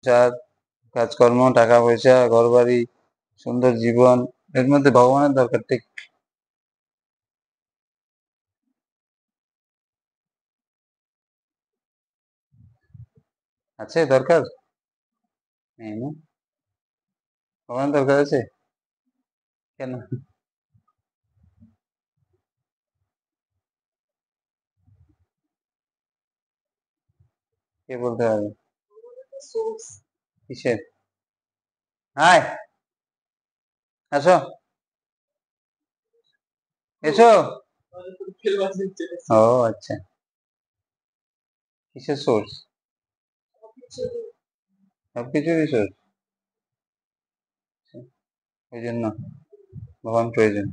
সংসার, কাজকর্ম, টাকা পয়সা, ঘর বাড়ি, সুন্দর জীবন, এর মধ্যে ভগবানের দরকার ঠিক আছে? দরকার নেই না? ভগবানের দরকার আছে কেন? কে বলতে পারবে? কিসের? হাই, আসো, এসো। ও আচ্ছা, কিসের সোর্স? সবকিছুরই সোর্স, ওই জন্য ভগবান প্রয়োজন।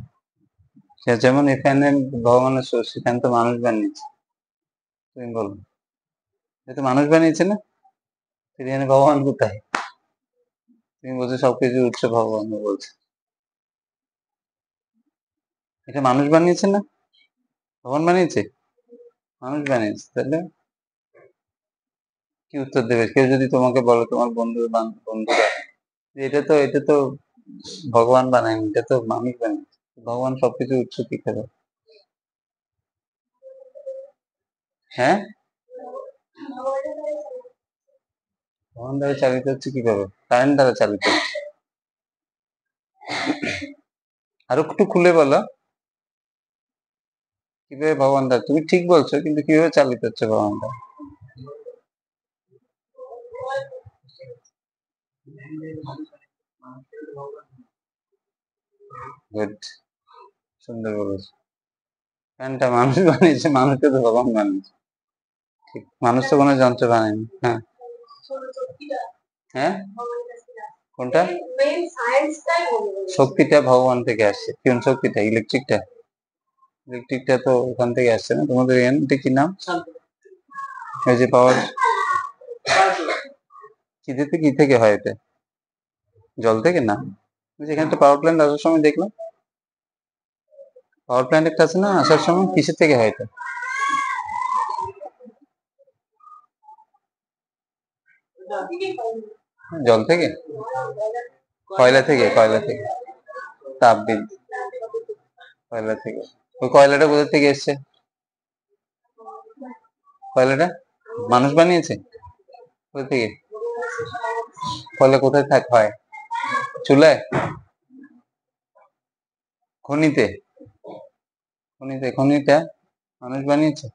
সে যেমন এখানে ভগবানের সোর্স, এখানে তো মানুষ বানিয়েছে। তুমি বলো, এ তো মানুষ বানিয়েছে না? এখানে ভগবান কোথায়? তুমি বলছো সবকিছু উৎস ভগবান বলছে, এটা মানুষ বানিয়েছে না? ভগবান বানিয়েছে? মানুষ বানিয়েছে, তাহলে কি উত্তর দেবে? কেউ যদি তোমাকে বলে, তোমার বন্ধুরা, এটা তো ভগবান বানায়নি, এটা তো মানুষ বানিয়েছে, ভগবান সবকিছু উৎস কি করে? হ্যাঁ, ভগবান দ্বারা চালিত হচ্ছে কিভাবে? কারেন্ট দ্বারা চালিত হচ্ছে। আরো একটু খুলে বলো, কিভাবে ভগবান দ্বারা? তুমি ঠিক বলছো, কিন্তু কিভাবে চালিত হচ্ছে ভগবান দ্বারা? গুড, সুন্দর বলেছো। ফ্যানটা মানুষ বানিয়েছে, মানুষকে তো ভগবান বানিয়েছে। ঠিক, মানুষ তো কোনো যন্ত্র বানায়নি। হ্যাঁ, হ্যাঁ, কোনটা? শক্তিটা ভগবান থেকে আসছে। কোন শক্তিটা? ইলেকট্রিকটা? ইলেকট্রিকটা তো ওখান থেকে আসছে না? তোমাদের এটা কি নাম? ওই যে পাওয়ার, কি থেকে হয় এটা? জল থেকে না? ওই যে এখানে একটা পাওয়ার প্ল্যান্ট আসার সময় দেখলাম, পাওয়ার প্ল্যান্ট একটা আছে না আসার সময়, কিসের থেকে হয় এটা? জল থেকে? কয়লা থেকে তাপ বিদ্যুৎ, কয়লা থেকে। ওই কয়লাটা কোথা থেকে এসছে? কয়লাটা মানুষ বানিয়েছে? কোথা থেকে? কয়লা কোথায় হয়? চুলায়? খনিতে? খনিটা মানুষ বানিয়েছে?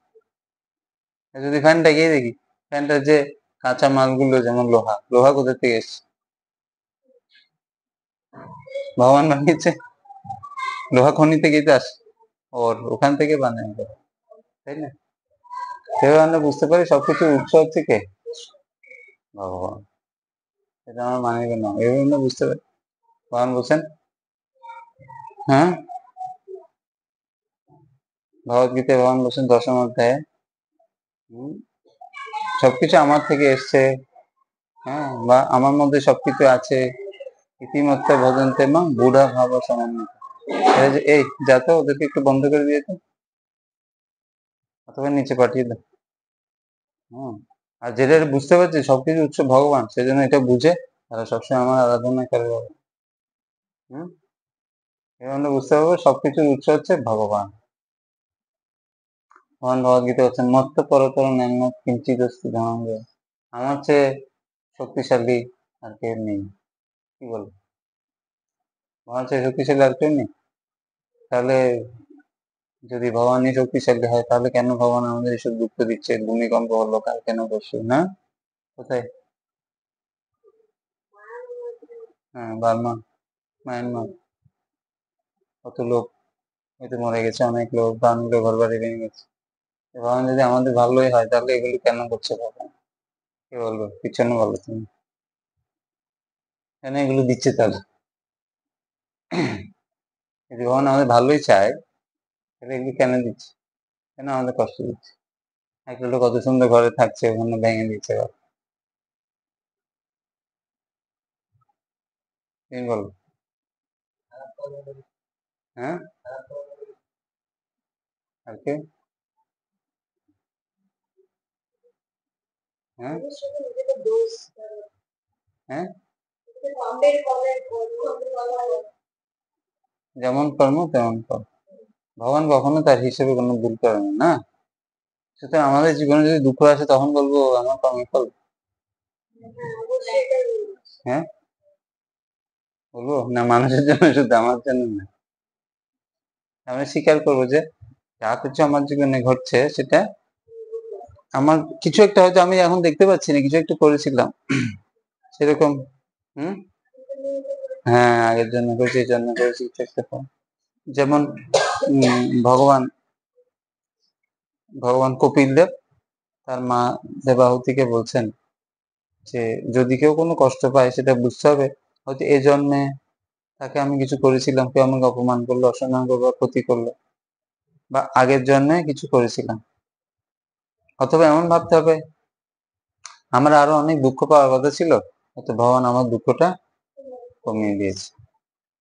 যদি ফ্যানটা গিয়ে দেখি, ফ্যানটার যে কাঁচা মালগুলো, যেমন লোহা কোথা থেকে এসছে? ভগবান বানিয়েছে? লোহা খনি থেকেই তো আসে, ওর ওখান থেকে বানায়, তাই না? সেভাবে আমরা বুঝতে পারি সবকিছু উৎস হচ্ছে কে? ভগবান। এটা আমার মানে কেন, এভাবে আমরা বুঝতে পারি। ভগবান বলছেন, হ্যাঁ, ভগবদ্গীতায় ভগবান বলছেন 10ম অধ্যায়ে, সবকিছু আমার থেকে এসছে, হ্যাঁ, বা আমার মধ্যে সবকিছু আছে। ইতিমধ্যে ভজন্তে মা বুড়া ভাব সমন্বিত। এই যাতে ওদেরকে একটু বন্ধ করে দিয়েছে, অথবা নিচে পাঠিয়ে দাও। হম, আর যেটা বুঝতে পারছি সবকিছু উৎস ভগবান, সেজন্য এটা বুঝে তারা সবসময় আমার আরাধনা করে। হম, এবার আমরা বুঝতে পারবো সবকিছুর উৎস হচ্ছে ভগবান। ভগবান ভগবদ্গীতা হচ্ছেন মত্ত পরতর নান্য কিঞ্চিত অস্তি ধনঞ্জয়। আমার চেয়ে শক্তিশালী আর কেউ নেই। কি বল? আমার চেয়ে শক্তিশালী আর কেউ নেই? তাহলে যদি ভগবানই শক্তিশালী হয়, তাহলে কেন ভগবান আমাদের এসব দুঃখ দিচ্ছে? ভূমিকম্প হলো, কাল কেন করছে না? কোথায়? হ্যাঁ, বার্মা, মায়ানমার, কত লোক হয়তো মরে গেছে, অনেক লোক বাংলো, ঘর বাড়ি ভেঙে গেছে। ভগবান যদি আমাদের ভালোই হয়, তাহলে এগুলি কেন করছে ভগবান? কে বলবো? পিছনে বলো তুমি, কেন এগুলো দিচ্ছে তাহলে? যদি ভগবান আমাদের ভালোই চায়, তাহলে এগুলি কেন দিচ্ছে? কেন আমাদের কষ্ট দিচ্ছে? একটা লোক কত সুন্দর ঘরে থাকছে, ওখানে ভেঙে দিচ্ছে। তুমি বলো। হ্যাঁ, আর কে? হ্যাঁ, হ্যাঁ, যেমন কর্ম তেমন ফল। ভগবান কখনো তার হিসেবে কোনো ভুল করে না। সুতরাং আমাদের জীবনে যদি দুঃখ আসে তখন বলবো আমার কর্মের ফল। হ্যাঁ, বলবো না, মানুষের জন্য শুধু, আমার জন্য না। আমি স্বীকার করবো যে যা কিছু আমার জীবনে ঘটছে সেটা আমার কিছু একটা, হয়তো আমি এখন দেখতে পাচ্ছি না, কিছু একটা করেছিলাম সেরকম। হুম, হ্যাঁ, আগের জন্য করেছি, এই জন্য করেছি, কিছু একটা ফল। যেমন ভগবান কপিল দেব তার মা দেবাহুতিকে বলছেন যে যদি কেউ কোনো কষ্ট পায় সেটা বুঝতে হবে হয়তো এই জন্মে তাকে আমি কিছু করেছিলাম, কেউ আমাকে অপমান করলো, অসম্মান করলো, ক্ষতি করলো, বা আগের জন্মে কিছু করেছিলাম। অথবা এমন ভাবতে হবে আমার আরো অনেক দুঃখ পাওয়ার কথা ছিল, হয়তো ভগবান আমার দুঃখটা কমিয়ে দিয়েছে।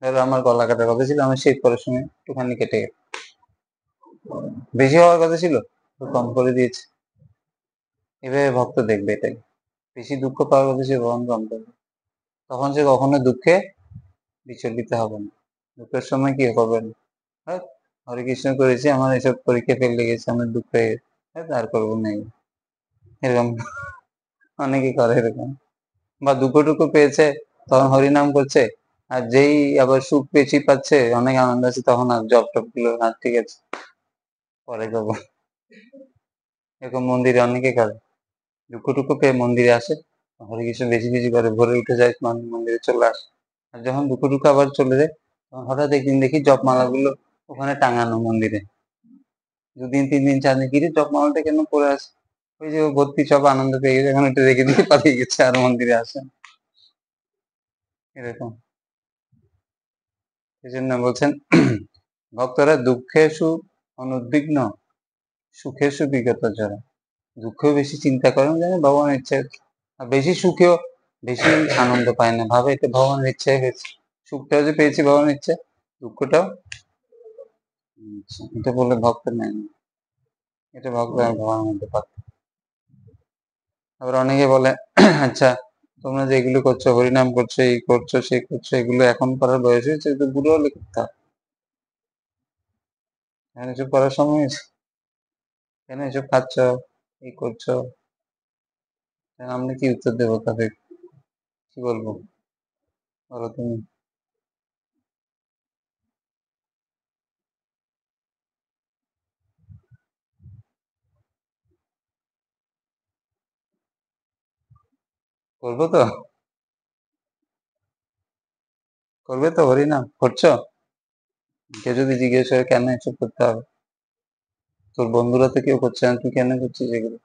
ধরো আমার গলা কাটার কথা ছিল, আমি শেভ করার সময় একটুখানি কেটে গেছে। বেশি হওয়ার কথা ছিল, তো কম করে দিয়েছে। এভাবে ভক্ত দেখবে এটাই, বেশি দুঃখ পাওয়ার কথা ছিল, ভগবান কম করবে। তখন সে কখনো দুঃখে বিচলিত হবে না, দুঃখের সময় কি করবে না, হ্যাঁ, হরে কৃষ্ণ করেছি, আমার এসব পরীক্ষা ফেল লেগেছে, আমার দুঃখ হয়ে গেছে, হ্যাঁ, আর করবো না, এরকম অনেকে করে এরকম। বা দুঃখ টুকু পেয়েছে তখন হরিনাম করছে, আর যেই আবার সুখ পেয়েছি পাচ্ছে, অনেক আনন্দ আছে, তখন আর জব টপ গুলো, আর ঠিক আছে পরে করবো। এরকম মন্দিরে অনেকে করে, দুঃখ টুকু পেয়ে মন্দিরে আসে, হরে কৃষ্ণ বেশি বেশি করে, ভোরে উঠে যায়, মন্দিরে চলে আসে। আর যখন দুঃখ টুকু আবার চলে যায়, তখন হঠাৎ একদিন দেখি জপমালা গুলো ওখানে টাঙানো মন্দিরে। 2 দিন 3 দিন 4 দিন, কিরে জপমালাটা কেন পড়ে আছে? ওই যে ও ভর্তি সব আনন্দ পেয়ে গেছে, এখন একটু রেখে দিয়ে পালিয়ে গেছে, আর মন্দিরে আসে না। এরকম। এই জন্য বলছেন ভক্তরা দুঃখেষু অনুদ্বিগ্ন, সুখেষু বিগত যারা। দুঃখেও বেশি চিন্তা করেন যেন ভগবানের ইচ্ছে, আর বেশি সুখেও বেশি আনন্দ পায় না, ভাবে এটা ভগবানের ইচ্ছাই হয়েছে, সুখটাও যে পেয়েছি ভগবানের ইচ্ছে, দুঃখটাও। এটা বলে ভক্ত নেন, এটা ভক্ত ভগবানের মধ্যে পাচ্ছে। আবার অনেকে বলে আচ্ছা তোমরা যে এগুলো করছো, হরিনাম করছো, এই করছো সেই করছো, এগুলো এখন করার বয়স হয়েছে, তো বুড়ো হলে করতে হবে, এখন এসব করার সময় হয়েছে, কেন এসব খাচ্ছ, এই করছো? আমরা কি উত্তর দেবো তাদের, কি বলবো বলো তুমি? করবো তো, করবে তো, হরিনাম করছো? কেউ যদি জিজ্ঞেস করে কেন এসব করতে হবে, তোর বন্ধুরা তো কেউ করছে না, তুই কেন করছিস এগুলো?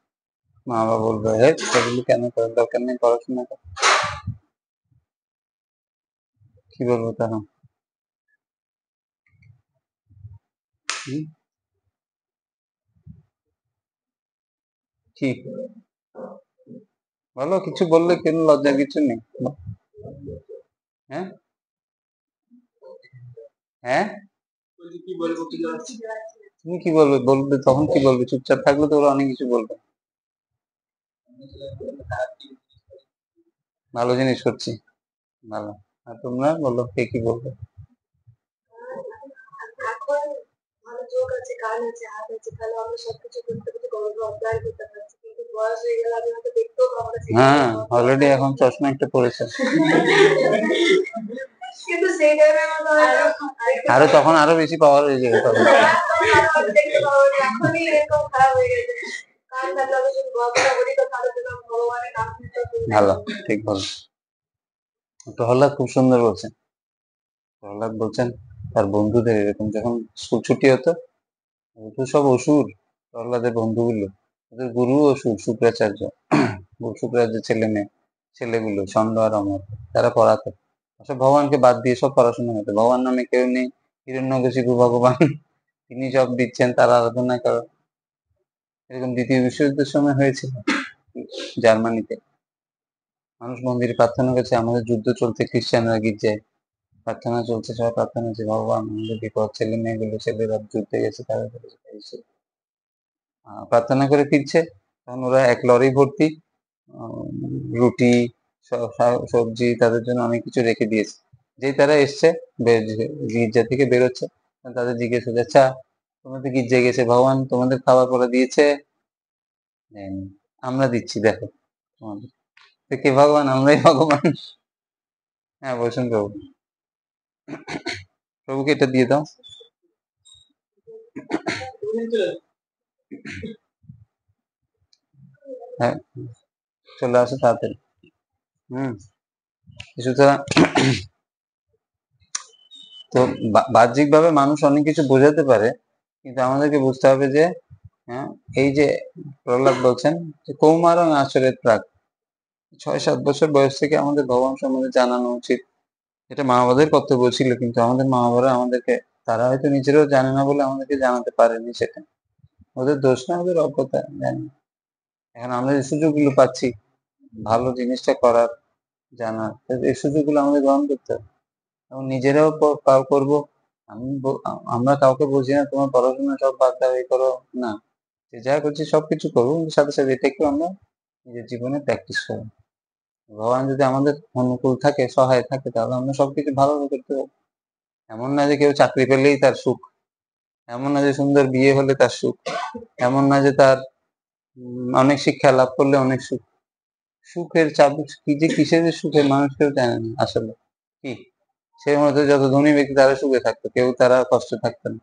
মা বাবা বলবে হ্যাঁ সেগুলো কেন করার দরকার নেই, পড়াশোনা কর। কি বলবো তখন? হুম? কি বলো, কিছু বললে কেন লজ্জার কিছু নেই। হ্যাঁ, হ্যাঁ, তুমি কি বলবে, বলবে তখন কি বলবে? চুপচাপ থাকলে তো ওরা অনেক কিছু বলবে। ভালো জিনিস করছি, ভালো। আর তোমরা বলো, কে কি বলবে? হ্যাঁ, অলরেডি এখন চশমা একটা পড়েছে। আরো তখন আরো বেশি পাওয়ার হয়ে যাবে তখন। ভালো, ঠিক বল। প্রহ্লাদ খুব সুন্দর বলছেন। প্রহ্লাদ বলছেন তার বন্ধুদের এরকম, যখন স্কুল ছুটি হতো, তো সব অসুর, প্রহ্লাদের বন্ধুগুলো, ওদের গুরু অসুর, শুক্রাচার্য, শুক্রাচার্যের ছেলে মেয়ে, ছেলেগুলো ছন্দ আর অমর, তারা পড়াতো। সব ভগবানকে বাদ দিয়ে সব পড়াশোনা হতো, ভগবান নামে কেউ নেই, হিরণ্যকশিপু ভগবান, তিনি সব দিচ্ছেন, তারা আরাধনা করো। এরকম দ্বিতীয় বিশ্বযুদ্ধের সময় হয়েছিল জার্মানিতে, মানুষ মন্দিরে প্রার্থনা করছে, আমাদের যুদ্ধ চলছে, খ্রিস্টানরা গির্জায় প্রার্থনা চলছে, সবাই প্রার্থনা হচ্ছে, ভগবান আমাদের বিপদ, ছেলে মেয়েগুলো, ছেলেরা যুদ্ধে গেছে, তারা প্রার্থনা করে ফিরছে, তখন ওরা এক লরি ভর্তি রুটি, সবজি, তাদের জন্য অনেক কিছু রেখে দিয়েছে। যেই তারা এসছে গির্জা থেকে বেরোচ্ছে, তাদের জিজ্ঞেস হচ্ছে, আচ্ছা তোমাদের গির্জায় গেছে, ভগবান তোমাদের খাবার পরে দিয়েছে? দেয়নি। আমরা দিচ্ছি, দেখো তোমাদের। তো কে ভগবান? আমরাই ভগবান। হ্যাঁ, বলছেন প্রভু, প্রভুকে এটা দিয়ে দাও। হ্যাঁ, চলে আসো তাড়াতাড়ি। সুতরাং তো বাহ্যিক ভাবে মানুষ অনেক কিছু বোঝাতে পারে, কিন্তু আমাদেরকে বুঝতে হবে যে এই যে প্রহ্লাদ বলছেন যে কৌমারং আচরের প্রাক, 6-7 বছর বয়স থেকে আমাদের ভগবান সম্বন্ধে জানানো উচিত। এটা মা বাবাদের কর্তব্য ছিল, কিন্তু আমাদের মা বাবারা আমাদেরকে, তারা হয়তো নিজেরাও জানে না বলে আমাদেরকে জানাতে পারেনি। সেটা ওদের দোষ না, ওদের অজ্ঞতা, জানি। এখন আমরা যে সুযোগগুলো পাচ্ছি ভালো জিনিসটা করার, জানার, এই সুযোগগুলো আমাদের গ্রহণ করতে হবে এবং নিজেরাও করবো। আমরা কাউকে বুঝি না তোমার পড়াশোনা সব বাদ দাও, এই করো না, যে যা করছি সবকিছু করবো, কিন্তু সাথে সাথে এটাকেও আমরা নিজের জীবনে প্র্যাকটিস করবো। ভগবান যদি আমাদের অনুকূল থাকে, সহায় থাকে, তাহলে আমরা সবকিছু ভালোভাবে করতে পারবো। এমন না যে কেউ চাকরি পেলেই তার সুখ, এমন না যে সুন্দর বিয়ে হলে তার সুখ, এমন না যে তার অনেক শিক্ষা লাভ করলে অনেক সুখ। সুখের চাবুক কি, যে কিসের যে সুখের মানুষ কেউ জানে না আসলে কি। সেই মধ্যে যত ধনী ব্যক্তি তারা সুখে থাকতো, কেউ তারা কষ্ট থাকতো না।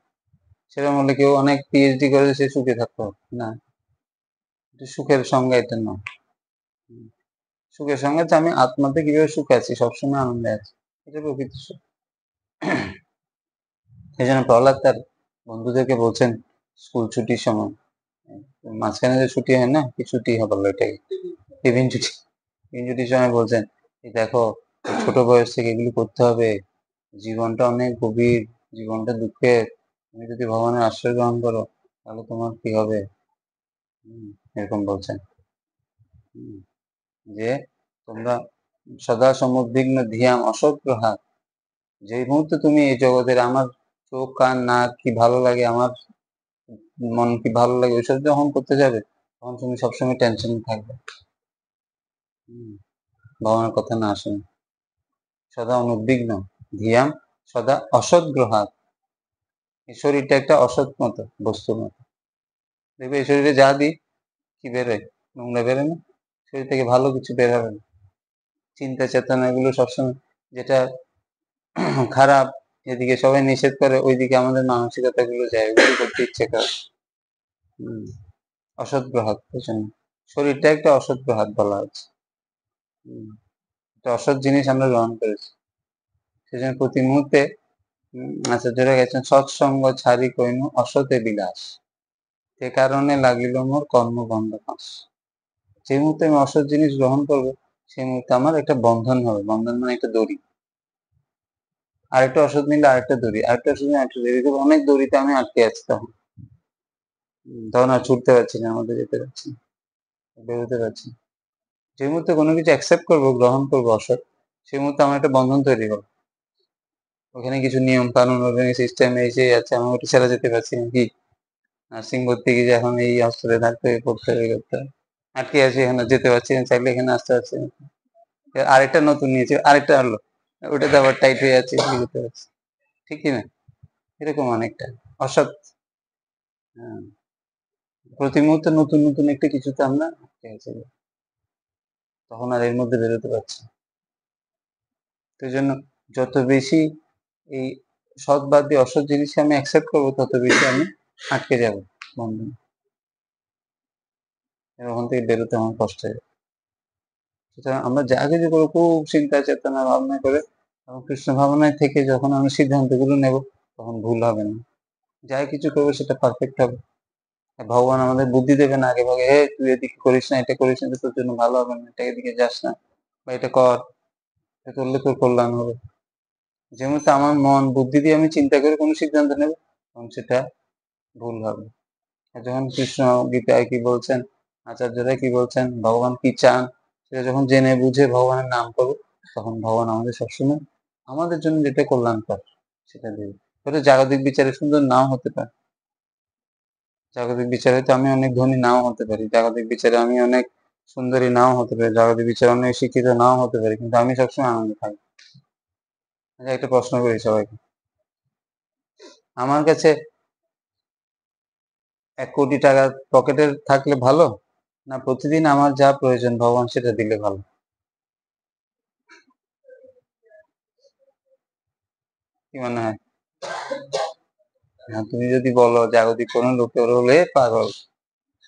সেরকম হলে কেউ অনেক পিএইচডি করে সে সুখে থাকতো না। সুখের সংজ্ঞা এটা নয়। সুখের সংজ্ঞা হচ্ছে আমি আত্মাতে কিভাবে সুখে আছি, সবসময় আনন্দে আছি, এটা প্রকৃত সুখ। সেই জন্য প্রহ্লাদ তার বন্ধুদেরকে বলছেন স্কুল ছুটির সময়, মাঝখানে যে ছুটি হয় না, কি ছুটি হবে এটাকে, টিফিন ছুটি, টিফিন ছুটির সময় বলছেন দেখো, ছোট বয়স থেকে এগুলি করতে হবে, জীবনটা অনেক গভীর, জীবনটা দুঃখের, তুমি যদি ভগবানের আশ্রয় গ্রহণ করো তাহলে তোমার কি হবে, এরকম বলছেন। যে তোমরা সদা সমুদ্বিগ্ন ধিয়াম অসৎগ্রহাত, যে মুহূর্তে তুমি এই জগতের আমার চোখ কান নাক কি ভালো লাগে, আমার মন কি ভালো লাগে, ওইসব যখন করতে যাবে তখন তুমি সবসময় টেনশন থাকবে, ভগবানের কথা না শুনে। সদা অনুদ্বিগ্ন ধিয়াম সদা অসৎগ্রহাত, এই শরীরটা একটা অসৎ মতো বস্তুর মতো। দেখবে এই শরীরে যা দিই কি বেরোয়, নোংরা বেরোয় না, শরীর থেকে ভালো কিছু বের হবে না। চিন্তা চেতনা এগুলো সবসময় যেটা খারাপ, এদিকে সবাই নিষেধ করে, ওইদিকে আমাদের মানসিকতা গুলো যায়, ওগুলো করতে ইচ্ছে করে। অসৎ গ্রহাত, বুঝছেন? শরীরটা একটা অসৎ গ্রহাত বলা হচ্ছে। একটা অসৎ জিনিস আমরা গ্রহণ করেছি। সেজন্য প্রতি মুহূর্তে আচার্যরা গেছেন সৎসঙ্গ ছাড়ি কইনু অসতে বিলাস, সে কারণে লাগিল মোর কর্মবন্ধ ফাঁস। যে মুহূর্তে আমি অসৎ জিনিস গ্রহণ করবো, সেই মুহূর্তে আমার একটা বন্ধন হবে। বন্ধন মানে একটা দড়ি, আরেকটা ওষুধ নিলে আরেকটা দড়ি, আরেকটা ওষুধ নিলে আরেকটা দড়ি, অনেক দড়িতে আমি আটকে আছি। তখন আর ছুটতে পারছি না, আমাদের যেতে পারছি না, বেরোতে পারছি না। যে মুহূর্তে কোনো কিছু অ্যাকসেপ্ট করবো, গ্রহণ করবো অসৎ, সেই মুহূর্তে আমার একটা বন্ধন তৈরি হবে। ওখানে কিছু নিয়ম কানুন, ওখানে সিস্টেম এই যে আছে, আমি ওটা ছেড়ে যেতে পারছি না। কি নার্সিং ভর্তি গিয়ে এখন এই হসপিটালে থাকতে হবে, পড়তে হবে, করতে হবে, আটকে আছি, এখানে যেতে পারছি না, চাইলে এখানে আসতে পারছি না। আরেকটা নতুন নিয়েছি, আরেকটা হলো, ওটাতে আবার টাইট হয়ে যাচ্ছে, যেতে পারছি, ঠিক কিনা? এরকম অনেকটা অসৎ। প্রতি মুহূর্তে নতুন নতুন একটা কিছুতে আমরা তখন আর এর মধ্যে বেরোতে পারছি। সেই জন্য যত বেশি এই সৎ বাদ দিয়ে অসৎ জিনিসকে আমি অ্যাকসেপ্ট করবো, তত বেশি আমি আটকে যাবো বন্ধন, ওখান থেকে বেরোতে আমার কষ্ট হবে। সুতরাং আমরা যা কিছু করবো খুব চিন্তা চেতনা ভাবনা করে এবং কৃষ্ণ ভাবনায় থেকে যখন আমরা সিদ্ধান্ত গুলো নেবো, তখন ভুল হবে না। যাই কিছু করবো সেটা পারফেক্ট হবে। ভগবান আমাদের বুদ্ধি দেবে না আগে ভাগে, তুই এদিকে করিস না, এটা করিস না, তোর জন্য ভালো হবে না, এটা এদিকে যাস না, বা এটা কর, এটা করলে তোর কল্যাণ হবে। যে মুহূর্তে আমার মন বুদ্ধি দিয়ে আমি চিন্তা করে কোনো সিদ্ধান্ত নেব, তখন সেটা ভুল হবে। যখন কৃষ্ণ গীতায় কি বলছেন, আচার্যরা কি বলছেন, ভগবান কি চান, সেটা যখন জেনে বুঝে ভগবানের নাম করবো, তখন ভগবান আমাদের সবসময় আমাদের জন্য যেটা কল্যাণকর সেটা দেবে। হয়তো জাগতিক বিচারে সুন্দর নাও হতে পারে, জাগতিক বিচারে তো আমি অনেক ধনী নাও হতে পারি, জাগতিক বিচারে আমি অনেক সুন্দরী নাও হতে পারে, জাগতিক বিচার অনেক শিক্ষিত নাও হতে পারে, কিন্তু আমি সবসময় আনন্দে থাকি। একটা প্রশ্ন করি সবাইকে, আমার কাছে 1 কোটি টাকা পকেটে থাকলে ভালো, না প্রতিদিন আমার যা প্রয়োজন ভগবান সেটা দিলে ভালো? কি মনে হয়? হ্যাঁ, তুমি যদি বলো জাগতিক কোনো লোকের হলে পাগল,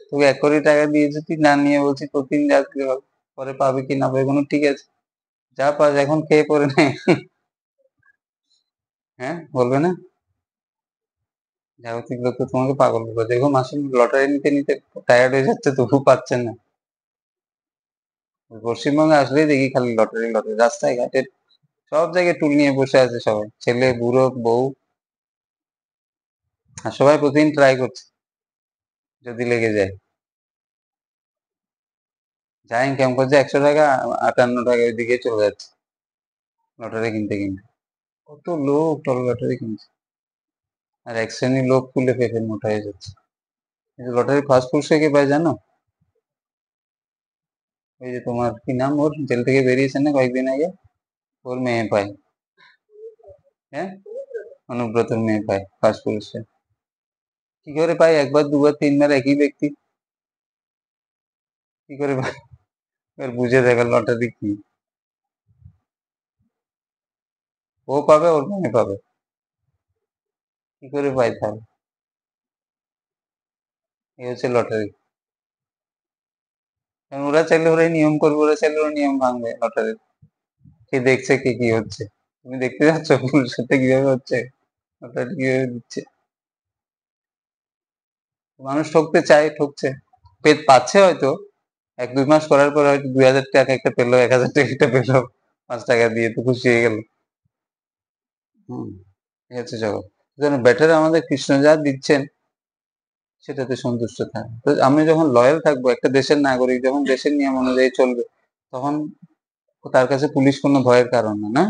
তোকে 1 কোটি টাকা দিয়ে যদি না নিয়ে বলছি প্রতিদিন যা দিলে ভালো, পরে পাবে কি না পাবে কোনো ঠিক আছে, যা পাস এখন খেয়ে পরে নেই। হ্যাঁ, বলবে না? জাগতিক লোক তো তোমাকে পাগল বলবে, দেখো মাসে লটারি নিতে নিতে টায়ার্ড হয়ে যাচ্ছে তবু পাচ্ছেন না। পশ্চিমবঙ্গে আসলেই দেখি খালি লটারি লটারি, রাস্তায় ঘাটে সব জায়গায় টুল নিয়ে বসে আছে সবাই, ছেলে বুড়ো বউ, আর সবাই প্রতিদিন ট্রাই করছে যদি লেগে যায়। যা ইনকাম করছে 100 টাকা, 58 টাকা ওইদিকে চলে যাচ্ছে লটারি কিনতে কিনতে। কত লোক লটারি কিনছে, আর এক শ্রেণীর লোক ফুলে ফেপে মোটা হয়ে যাচ্ছে। কিন্তু লটারি ফার্স্ট পুরস্কার কে পায় জানো? ওই যে তোমার কি নাম, ওর জেল থেকে বেরিয়েছে না কয়েকদিন আগে, ওর মেয়ে পায়। হ্যাঁ, অনুব্রতর মেয়ে পায় ফার্স্ট পুরস্কার। কি করে পায়? একবার দুবার তিনবার একই ব্যক্তি, কি করে পায়? এবার বুঝে দেখা লটারি কি, ও পাবে ওর মেয়ে পাবে, কি করে পায় তাহলে? এই হচ্ছে লটারি। কারণ ওরা চাইলে ওরাই নিয়ম করবে, ওরা চাইলে ওরা নিয়ম ভাঙবে লটারির। কে দেখছে কে কি হচ্ছে? তুমি দেখতে যাচ্ছ পুরস্কারটা কিভাবে হচ্ছে, লটারি কিভাবে দিচ্ছে? মানুষ ঠকতে চায়, ঠকছে, পাচ্ছে হয়তো 1-2 মাস করার পর হয়তো 2000 টাকা একটা পেলো, 1000 টাকা একটা পেলো, 5 টাকা দিয়ে তো খুশি হয়ে গেল। হম, এই হচ্ছে জগৎ। বেটার আমাদের কৃষ্ণ যা দিচ্ছেন সেটাতে সন্তুষ্ট থাকে। তো আমি যখন লয়াল থাকবো, একটা দেশের নাগরিক যখন দেশের নিয়ম অনুযায়ী চলবে, তখন তার কাছে পুলিশ কোনো ভয়ের কারণ না, না?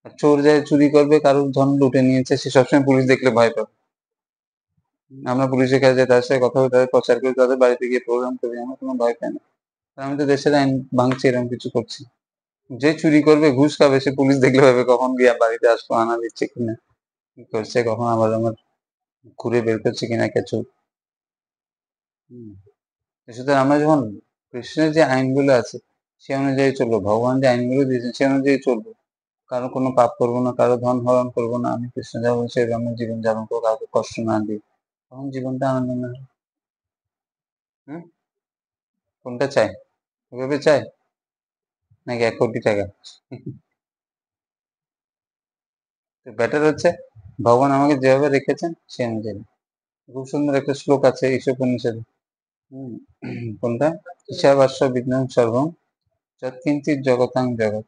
আর চোর যায় চুরি করবে, কারোর ধন লুটে নিয়েছে, সে সবসময় পুলিশ দেখলে ভয় পাবে। আমরা পুলিশের কাছে যাই, তার সাথে কথা বলে, তাদের প্রচার করি, তাদের বাড়িতে গিয়ে প্রোগ্রাম করি, আমরা কোনো ভয় পাই না। আমি তো দেশের আইন ভাঙছি, এরকম কিছু করছি। যে চুরি করবে ঘুষ খাবে সে পুলিশ দেখলে ভাবে কখন গিয়ে বাড়িতে আসবো, আনা দিচ্ছে কিনা, কি করছে, কখন আবার আমার ঘুরে বের করছে কিনা কেঁচো। হম, সুতরাং আমরা যখন কৃষ্ণের যে আইনগুলো আছে সে অনুযায়ী চলবো, ভগবান যে আইনগুলো দিয়েছেন সে অনুযায়ী চলবো, কারো কোনো পাপ করবো না, কারো ধন হরণ করবো না, আমি কৃষ্ণ যা বলছি আমি জীবন যাপন করবো, কাউকে কষ্ট না দিই, তখন জীবনটা আনন্দময় হয়। হম, কোনটা চাই? এভাবে চাই নাকি 1 কোটি টাকা? বেটার হচ্ছে ভগবান আমাকে যেভাবে রেখেছেন সে অনুযায়ী। খুব সুন্দর একটা শ্লোক আছে ঈশোপনিষদে। হম, কোনটা? ঈশাবাস্য বিঘ্নং সর্বং যৎকিঞ্চিৎ জগতাং জগৎ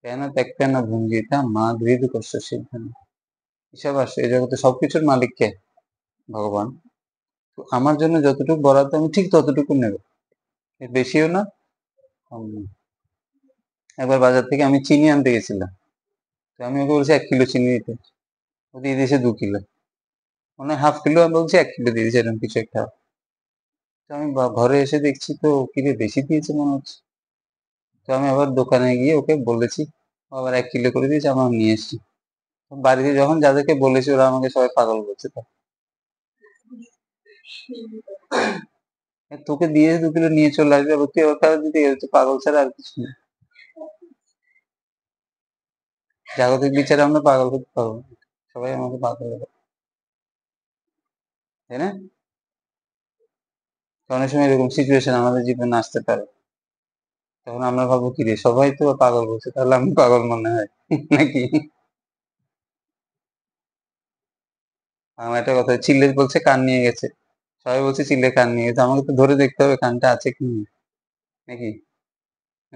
কেন ত্যক্তেন ভুঞ্জিতা মা গৃহীত কষ্ট সিদ্ধান্ত। ঈশাবাস্য, এই জগতে সবকিছুর মালিক কে? ভগবান। তো আমার জন্য যতটুকু বরাদ্দ আমি ঠিক ততটুকু নেব, এর বেশিও না কম না। একবার বাজার থেকে আমি চিনি আনতে গেছিলাম, তো আমি ওকে বলছি 1 কিলো চিনি দিতে, ও দিয়ে দিয়েছে 2 কিলো, মানে হাফ কিলো, আমি বলছি 1 কিলো দিয়ে দিয়েছে, এরকম কিছু একটা। তো আমি ঘরে এসে দেখছি তো কিরে বেশি দিয়েছে মনে হচ্ছে। তো আমি আবার দোকানে গিয়ে ওকে বলেছি, ও আবার 1 কিলো করে দিয়েছে, আমার নিয়ে এসেছি। বাড়িতে যখন যাদেরকে বলেছি ওরা আমাকে সবাই পাগল বলছে। তো তোকে দিয়ে 2 কিলো নিয়ে চলে আসবে, আবার তুই ওর কাছে দিতে গেছে, পাগল ছাড়া আর কিছু না। জাগতিক বিচারে আমরা পাগল হতে পারবো না। সবাই আমাকে পাগল হবে, তাই না? তো অনেক সময় এরকম সিচুয়েশন আমাদের জীবনে আসতে পারে, তখন আমরা ভাববো কি রে সবাই তো পাগল বলছে, তাহলে আমি পাগল মনে হয় নাকি? আমার একটা কথা, চিল্লে বলছে কান নিয়ে গেছে, সবাই বলছে চিল্লে কান নিয়ে গেছে, আমাকে তো ধরে দেখতে হবে কানটা আছে কি নেই, নাকি?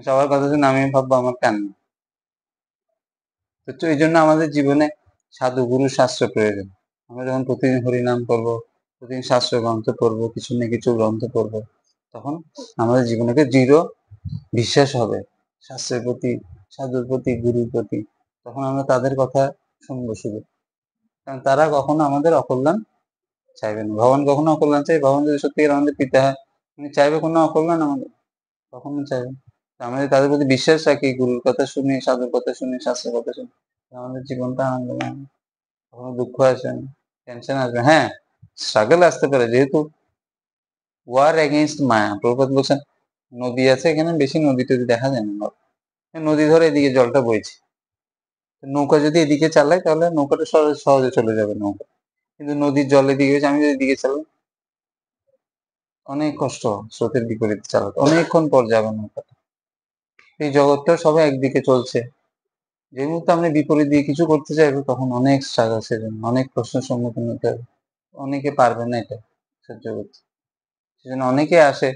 সবার কথা শুনে আমি ভাববো আমার কান নেই। তো এই জন্য আমাদের জীবনে সাধু গুরু শাস্ত্র প্রয়োজন। আমরা যখন প্রতিদিন হরিনাম করবো, প্রতিদিন শাস্ত্র গ্রন্থ পড়বো, কিছু না কিছু গ্রন্থ পড়বো, তখন আমাদের জীবনে একটা দৃঢ় বিশ্বাস হবে শাস্ত্রের প্রতি, সাধুর প্রতি, গুরুর প্রতি। তখন আমরা তাদের কথা শুনবো শুধু, কারণ তারা কখনো আমাদের অকল্যাণ চাইবে না। ভগবান কখনো অকল্যাণ চাই? ভগবান যদি সত্যিকার আমাদের পিতা হয়, উনি চাইবে কোনো অকল্যাণ আমাদের? কখনো চাইবে না। আমরা তাদের প্রতি বিশ্বাস রাখি, গুরুর কথা শুনি, সাধুর কথা শুনি, শাস্ত্রের কথা শুনি, আমাদের জীবনটা আনন্দময় হয়। কখনো দুঃখ আসবে না, টেনশন আসবে, হ্যাঁ স্ট্রাগল আসতে পারে, যেহেতু ওয়ার এগেইনস্ট মায়া। প্রভুপাদ বলছেন নদী আছে এখানে, বেশি নদী টদী দেখা যায় না, নদী ধরে এদিকে জলটা বইছে, নৌকা যদি এদিকে চালাই তাহলে নৌকাটা সহজে সহজে চলে যাবে নৌকা, কিন্তু নদীর জল এদিকে হয়েছে, আমি যদি এদিকে চালাই অনেক কষ্ট, স্রোতের বিপরীতে চালাতে অনেকক্ষণ পর যাবে নৌকাটা। এই জগৎটা সবাই একদিকে চলছে, যে মুহূর্তে আপনি বিপরীত দিয়ে কিছু করতে চাইবে তখন অনেক স্ট্রাগল, সেজন্য অনেক প্রশ্নের সম্মুখীন হতে হবে, অনেকে পারবে না এটা সহ্য করতে, সেজন্য অনেকে আসে,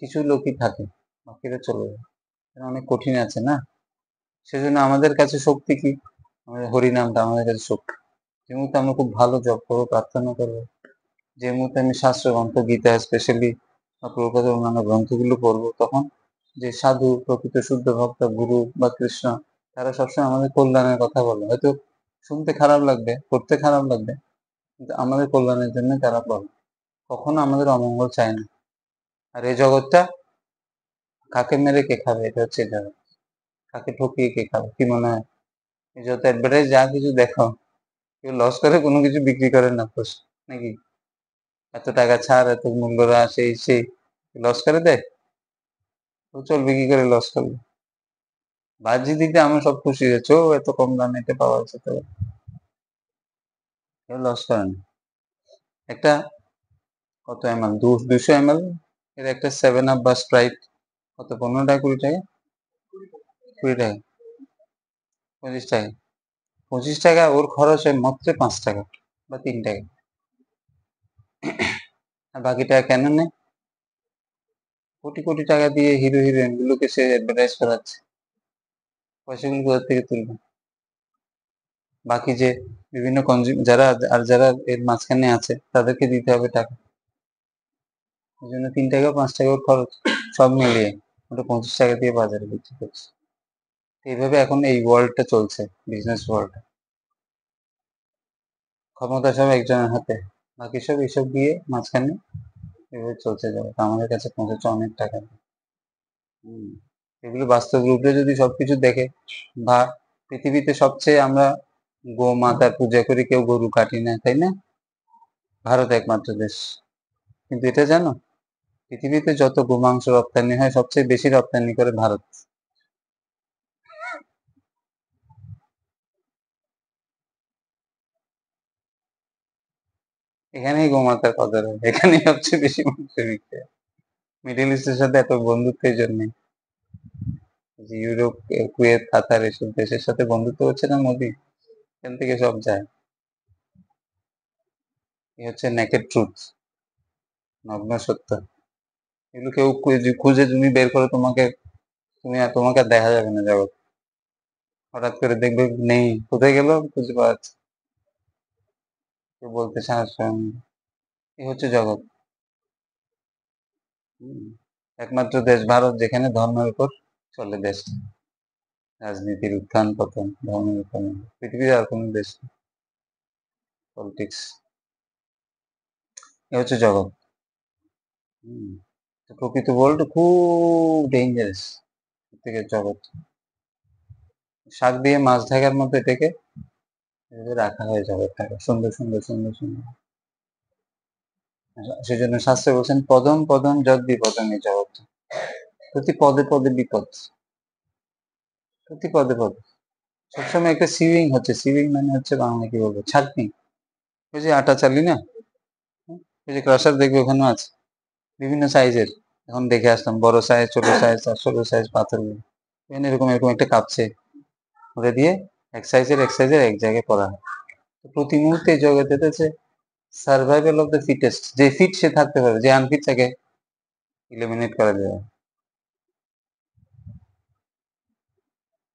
কিছু লোকই থাকে, বাকিরা চলে যায়, অনেক কঠিন আছে না। সেজন্য আমাদের কাছে শক্তি কি, আমাদের হরিনামটা আমাদের কাছে শক্তি। যে মুহূর্তে আমরা খুব ভালো জপ করবো, প্রার্থনা করবো, যে মুহূর্তে আমি শাস্ত্র গ্রন্থ, গীতা স্পেশালি বা প্রভুপাদের অন্যান্য গ্রন্থগুলো পড়বো, তখন যে সাধু, প্রকৃত শুদ্ধ ভক্ত, গুরু বা কৃষ্ণ, তারা সবসময় আমাদের কল্যাণের কথা বলে। হয়তো শুনতে খারাপ লাগবে, করতে খারাপ লাগবে, কিন্তু আমাদের কল্যাণের জন্য তারা বলে, কখনো আমাদের অমঙ্গল চায় না। আর এই জগৎটা কাকে মেরে কে খাবে, এটা হচ্ছে জগৎ। কাকে ঠকিয়ে কে খাবে, কি মনে হয়? এই যত অ্যাডভার্টাইজ যা কিছু দেখো, কেউ লস করে কোনো কিছু বিক্রি করে না পোষ, নাকি? এত টাকা ছাড়, এত মূল্য হ্রাস, এই সেই, লস করে দেয়? তো চলবে কি করে লস করবে? বাহ্যিক দিক দিয়ে আমরা সব খুশি হয়েছে, ও এত কম দামে এটা পাওয়া যাচ্ছে, তো কেউ লস করে না। একটা কত এমএল, 200 ml এর একটা 7 আপ বা স্প্রাইট কত, 15 টাকা, 20 টাকা, 20 টাকা, 25 টাকা, 25 টাকা, ওর খরচ হয় মাত্র 5 টাকা বা 3 টাকা, আর বাকি টাকা কেন নেই? কোটি কোটি টাকা দিয়ে হিরো হিরোইন গুলোকে সে অ্যাডভার্টাইজ করাচ্ছে, পয়সাগুলো কোথা থেকে তুলবে? বাকি যে বিভিন্ন যারা, আর যারা এর মাঝখানে আছে তাদেরকে দিতে হবে টাকা, ওই জন্য 3 টাকা 5 টাকা ওর খরচ, সব মিলিয়ে ওটা 25 টাকা দিয়ে বাজারে বিক্রি করছে। এইভাবে এখন এই ওয়ার্ল্ডটা চলছে, বিজনেস ওয়ার্ল্ড। ক্ষমতা সব একজনের হাতে, বাকি সব এইসব দিয়ে মাঝখানে এভাবে চলছে যাবে, আমাদের কাছে পৌঁছাচ্ছে অনেক টাকা। এগুলো বাস্তব রূপে যদি সবকিছু দেখে, বা পৃথিবীতে সবচেয়ে আমরা গোমাতার পূজা করি, কেউ গরু কাটি না, তাই না? ভারত একমাত্র দেশ। কিন্তু এটা জানো, পৃথিবীতে যত গোমাংস রপ্তানি হয় সবচেয়ে বেশি রপ্তানি করে ভারত। এখানেই গোমাতার কদর হয়, এখানেই সবচেয়ে বেশি মাংস বিক্রি হয়। মিডিল ইস্টের সাথে এত বন্ধুত্ব এই জন্যই, যে ইউরোপ, কুয়েত, কাতার এসব দেশের সাথে বন্ধুত্ব হচ্ছে না মোদি, এখান থেকে সব যায়। এই হচ্ছে নেকেড ট্রুথ, নগ্ন সত্য। এগুলো কেউ খুঁজে তুমি বের করো, তোমাকে আর দেখা যাবে না জগৎ, হঠাৎ করে দেখবে নেই, কোথায় গেল খুঁজে পাওয়া যাচ্ছে, কেউ বলতে সাহস পায় না। এই হচ্ছে জগৎ। একমাত্র দেশ ভারত যেখানে ধর্মের উপর চলে দেশ, রাজনীতির উত্থান পতন ধর্মের উপর, পৃথিবীর আর কোনো দেশ পলিটিক্স, এ হচ্ছে জগৎ। তো প্রকৃত ওয়ার্ল্ড খুব ডেঞ্জারাস থেকে জগৎ, শাক দিয়ে মাছ ঢাকার মতো এটাকে এভাবে রাখা হয় জগৎটাকে, সুন্দর সুন্দর সুন্দর সুন্দর। সেজন্য শাস্ত্রে বলছেন পদম পদম যদ বিপদম, এই জগৎ প্রতি পদে পদে বিপদ, প্রতি পদে পদে সবসময় একটা সিউইং হচ্ছে। সিউইং মানে হচ্ছে বাংলা কি বলবো, ছাঁকনি। ওই যে আটা চালি না, ওই যে ক্রাশার দেখবে ওখানে আছে বিভিন্ন সাইজের, এখন দেখে আসলাম বড় সাইজ, ছোট সাইজ, ছোট সাইজ পাথর, এখানে এরকম এরকম একটা কাঁপছে, ওটা দিয়ে এক সাইজের এক জায়গায় করা হয়। প্রতি মুহূর্তে এই জগতে হচ্ছে সার্ভাইভাল অফ দ্য ফিটেস্ট, যে ফিট সে থাকতে পারবে, যে আনফিট তাকে ইলিমিনেট করা যাবে।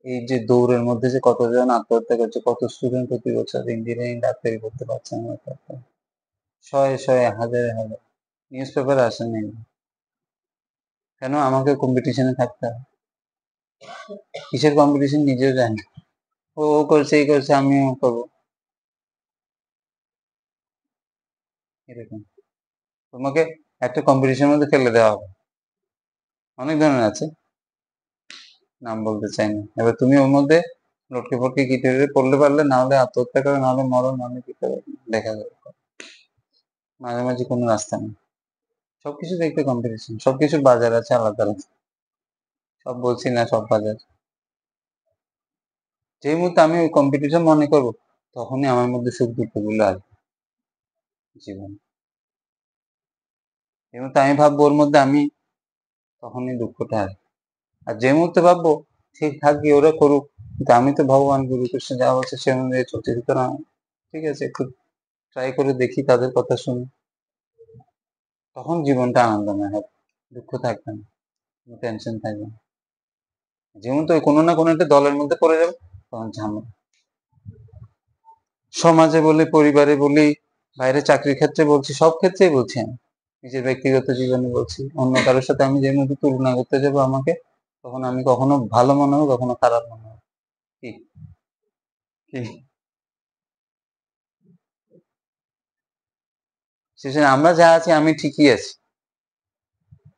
এই যে দৌড়ের মধ্যে যে কতজন আত্মহত্যা করছে, কত স্টুডেন্ট প্রতি বছর ইঞ্জিনিয়ারিং ডাক্তারি করতে পারছে না, শয়ে শয়ে হাজারে হাজার, নিউজ পেপারে আসেন নেই, কেন আমাকে কম্পিটিশনে থাকতে হবে? কিসের কম্পিটিশন নিজেও জানি, ও করছে এই করছে আমিও করবো, এরকম। তোমাকে একটা কম্পিটিশনের মধ্যে ফেলে দেওয়া হবে, অনেক ধরনের আছে, নাম বলতে চাই না। এবার তুমি ওর মধ্যে লটকে ফটকে কিটে পড়লে পারলে, না হলে আত্মহত্যা করে, না হলে মরণ, না হলে কি করে দেখা যাবে। মাঝামাঝি কোনো রাস্তা নেই। সবকিছু দেখতে কম্পিটিশন, সবকিছুর বাজার আছে আলাদা আলাদা। সব বলছি না সব বাজার। যেই মুহূর্তে আমি ওই কম্পিটিশন মনে করবো, তখনই আমার মধ্যে সুখ দুঃখ গুলো আসবে জীবন। এই মুহূর্তে আমি ভাববো ওর মধ্যে আমি, তখনই দুঃখটা আসবে। আর যে মুহূর্তে ভাববো ঠিক থাকি, ওরা করুক, কিন্তু আমি তো ভগবান গুরু কৃষ্ণ যা বলছে সে অনুযায়ী চলছে, সুতরাং ঠিক আছে, একটু ট্রাই করে দেখি, তাদের কথা শুনি, তখন জীবনটা আনন্দময় হবে, দুঃখ থাকবে না, টেনশন থাকবে না। যেমন তো কোনো না কোনো একটা দলের মধ্যে পড়ে যাবে, তখন ঝামেলা। সমাজে বলি, পরিবারে বলি, বাইরে চাকরির ক্ষেত্রে বলছি, সব ক্ষেত্রেই বলছি আমি, নিজের ব্যক্তিগত জীবনে বলছি, অন্য কারোর সাথে আমি যে মুহূর্তে তুলনা করতে যাবো আমাকে, তখন আমি কখনো ভালো মনে হবে, কখনো খারাপ মনে হবে। কি কি শেষে আমরা যা আছি, আমি ঠিকই আছি,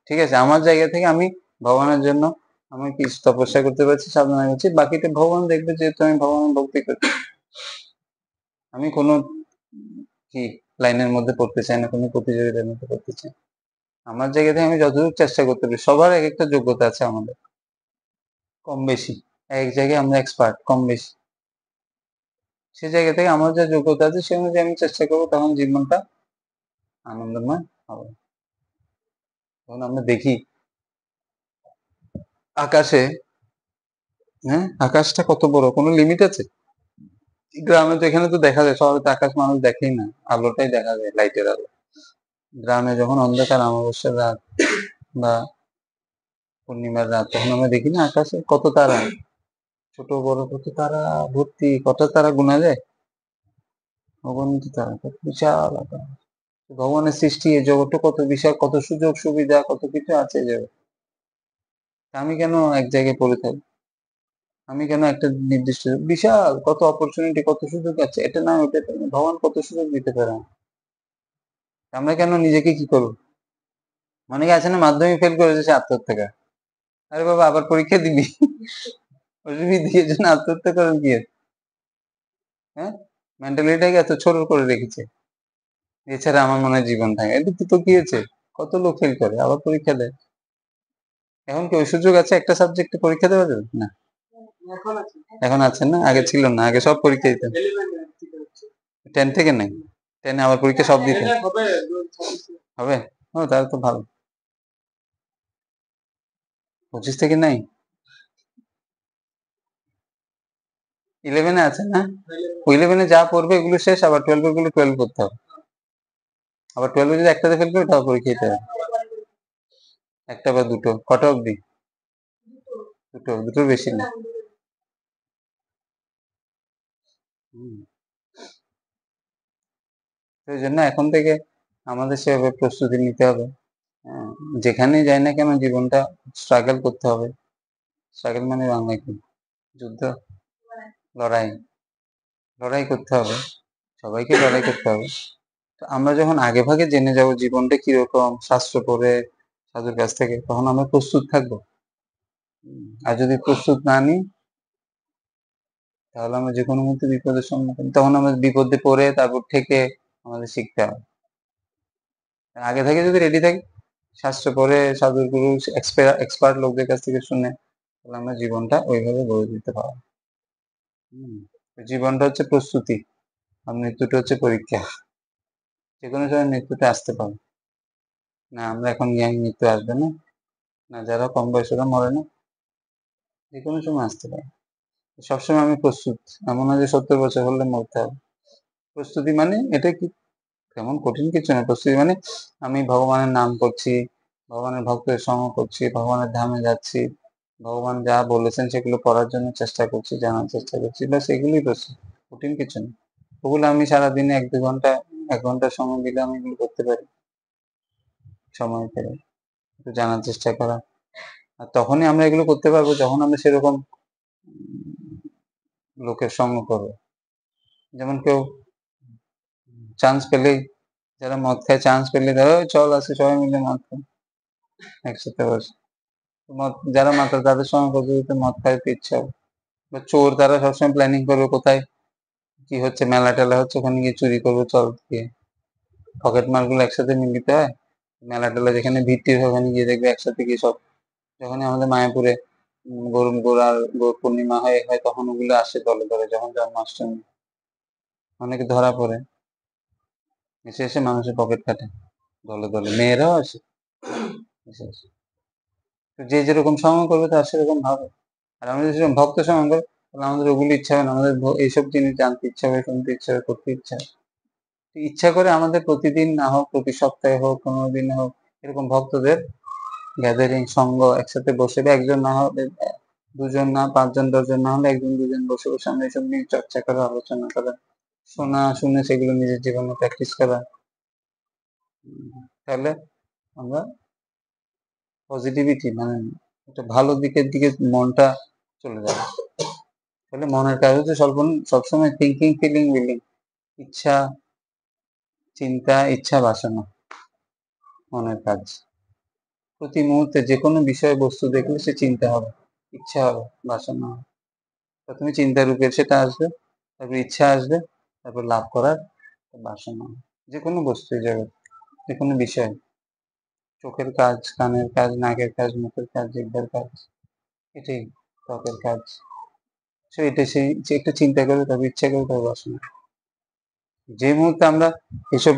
ঠিক আছে, আমার জায়গা থেকে আমি ভগবানের জন্য আমি কি তপস্যা করতে পারছি, সাধনা করছি, বাকিটা ভগবান দেখবে, যেহেতু আমি ভগবানের ভক্তি করছি। আমি কোনো কি লাইনের মধ্যে পড়তে চাই না, কোনো প্রতিযোগিতার মধ্যে পড়তে চাই না। আমার জায়গা থেকে আমি যতটুকু চেষ্টা করতে পারি, সবার এক একটা যোগ্যতা আছে আমাদের, কম বেশি, এক জায়গায় আমরা এক্সপার্ট কম বেশি, সে জায়গা থেকে আমার যা যোগ্যতা আছে সে অনুযায়ী আমি চেষ্টা করবো, তখন জীবনটা আনন্দময় হবে। তখন আমরা দেখি আকাশে, হ্যাঁ, আকাশটা কত বড়, কোনো লিমিট আছে? গ্রামে তো, এখানে তো দেখা যায়, শহরে তো আকাশ মানুষ দেখেই না, আলোটাই দেখা যায়, লাইটের আলো। গ্রামে যখন অন্ধকার অমাবস্যার রাত বা পূর্ণিমার রাত, তখন আমরা দেখি না আকাশে কত তারা, ছোট বড় কত তারা, ভর্তি, কত তারা গোনা যায়, অগণিত তারা, কত বিশাল আকাশ। ভগবানের সৃষ্টি, এই জগৎটা কত বিশাল, কত সুযোগ সুবিধা, কত কিছু আছে এই জগৎ। আমি কেন এক জায়গায় পড়ে থাকি? আমি কেন একটা নির্দিষ্ট, বিশাল কত অপরচুনিটি, কত সুযোগ আছে, এটা না ওটা না, ভগবান কত সুযোগ দিতে পারে। আমরা কেন নিজেকে কি করবো? অনেকে আছে না, মাধ্যমিক ফেল করেছে, সে আত্মহত্যা করে। আরে বাবা, আবার পরীক্ষা দিবি, ওষুধ দিয়ে জন্য আত্মহত্যা করার কি আছে? হ্যাঁ, মেন্টালিটাকে এত ছোট করে রেখেছে। এছাড়া আমার মনে হয় জীবন থাকে, এটা তো কি হয়েছে, কত লোক ফেল করে আবার পরীক্ষা দেয়। এখন কি ওই সুযোগ আছে একটা সাবজেক্টে পরীক্ষা দেওয়া যাবে না? এখন আছে না, আগে ছিল না, আগে সব পরীক্ষা দিতেন। 10 থেকে নেই, 10 আবার পরীক্ষা সব দিতেন। হবে? ও তাহলে তো ভালো। 25 থেকে নাই, 11-এ আছে না? 11-এ যা পড়বে এগুলো শেষ, আবার 12 গুলো 12 করতে হবে। আবার 12-এ যদি একটাতে ফেল করে, তাও পরীক্ষা দিতে হবে। একটা বা দুটো, কটা অবধি? দুটো, দুটোর বেশি না। সেই জন্য এখন থেকে আমাদের সেভাবে প্রস্তুতি নিতে হবে। হ্যাঁ, যেখানেই যাই না কেন জীবনটা স্ট্রাগল করতে হবে। স্ট্রাগল মানে বাংলায় কি? যুদ্ধ, লড়াই, লড়াই করতে হবে, সবাইকে লড়াই করতে হবে। তো আমরা যখন আগে ভাগে জেনে যাব জীবনটা কিরকম, শাস্ত্র পড়ে, সাধুর কাছ থেকে, তখন আমরা প্রস্তুত থাকবো। আর যদি প্রস্তুত না নিই, তাহলে আমরা যে কোনো মুহূর্তে বিপদের সম্মুখীন, তখন আমরা বিপদে পড়ে তারপর থেকে আমাদের শিখতে হবে। আগে থেকে যদি রেডি থাকি, শাস্ত্র পড়ে, সাধুর গুরু, এক্সপার্ট লোকদের কাছ থেকে শুনে, তাহলে আমরা জীবনটা ওইভাবে গড়ে দিতে পারবো। জীবনটা হচ্ছে প্রস্তুতি, আর মৃত্যুটা হচ্ছে পরীক্ষা। যে কোনো সময় মৃত্যুটা আসতে পারে না, আমরা এখন ইয়াং, মৃত্যু আসবে না, না যারা কম বয়স ওরা মরে না, যে কোনো সময় আসতে পারে। সবসময় আমি প্রস্তুত, এমন না যে 70 বছর হলে মরতে হবে। প্রস্তুতি মানে এটা কি, তেমন কঠিন কিছু না। প্রস্তুতি মানে আমি ভগবানের নাম করছি, ভগবানের ভক্তের সঙ্গ করছি, ভগবানের ধামে যাচ্ছি, ভগবান যা বলেছেন সেগুলো করার জন্য চেষ্টা করছি, জানার চেষ্টা করছি, বা সেগুলোই প্রস্তুতি, কঠিন কিছু না। ওগুলো আমি সারাদিনে 1-2 ঘন্টা, 1 ঘন্টা সময় দিলে আমি এগুলো করতে পারি, সময় পেলে একটু জানার চেষ্টা করা। আর তখনই আমরা এগুলো করতে পারবো যখন আমরা সেরকম লোকের সঙ্গ করবো। যেমন কেউ চান্স পেলেই, যারা মদ খায়, চান্স পেলে ধরো চল আসে সবাই মিলে মদ খাই, একসাথে বসে, মদ যারা মাতাল তাদের সঙ্গে কথা বলতে মদ খাইতে ইচ্ছা হবে। বা চোর, তারা সবসময় প্ল্যানিং করবে কোথায় কি হচ্ছে, মেলা টেলা হচ্ছে, ওখানে গিয়ে চুরি করবো, চল গিয়ে পকেট মারগুলো একসাথে মিলিতে হয়। মেলা টেলা যেখানে ভিত্তি হয় ওখানে গিয়ে দেখবে একসাথে গিয়ে সব, যখনই আমাদের মায়াপুরে গোড়ার পূর্ণিমা হয় তখন ওগুলো আসে দলে দলে, যখন জন্মাষ্টমী অনেকে ধরা পড়ে, এসে এসে মানুষের পকেট কাটে দলে দলে, মেয়েরাও আসে এসে এসে। তো যে যেরকম সঙ্গ করবে তার সেরকম হবে। আর আমাদের যেরকম ভক্ত সঙ্গ করে, তাহলে আমাদের ওগুলো ইচ্ছা হবে না, আমাদের এইসব জিনিস জানতে ইচ্ছা হবে, শুনতে ইচ্ছা হবে, করতে ইচ্ছা হবে। ইচ্ছা করে আমাদের প্রতিদিন না হোক, প্রতি সপ্তাহে হোক, 15 দিনে হোক, এরকম ভক্তদের গ্যাদারিং সঙ্গ একসাথে বসে, বা একজন না হলে দুজন, না 5 জন 10 জন না হলে একজন দুজন বসে বসে আমরা এসব নিয়ে চর্চা করা, আলোচনা করা, শোনা, শুনে সেগুলো নিজের জীবনে প্র্যাকটিস করা। তাহলে আমরা পজিটিভিটি, মানে একটা ভালো দিকের দিকে মনটা চলে যাবে। তাহলে মনের কাজ হচ্ছে সবসময় থিঙ্কিং, ফিলিং, উইলিং, ইচ্ছা, চিন্তা, ইচ্ছা, বাসনা, মনের কাজ। প্রতি মুহূর্তে যে কোনো বিষয় বস্তু দেখলে সে চিন্তা হবে, ইচ্ছা হবে, বাসনা হবে। প্রথমে চিন্তা রূপে সেটা আসবে, তারপর ইচ্ছা আসবে, তারপর লাভ করার বাসনা হবে। যে কোনো বস্তু জগৎ, যে কোনো বিষয়, চোখের কাজ, কানের কাজ, নাকের কাজ, মুখের কাজ, জিহ্বার কাজ, এটাই ত্বকের কাজ। সে এটা সেই যে একটা চিন্তা করবে, তারপর ইচ্ছা করবে, তারপর বাসনা। যে মুহূর্তে আমরা এসব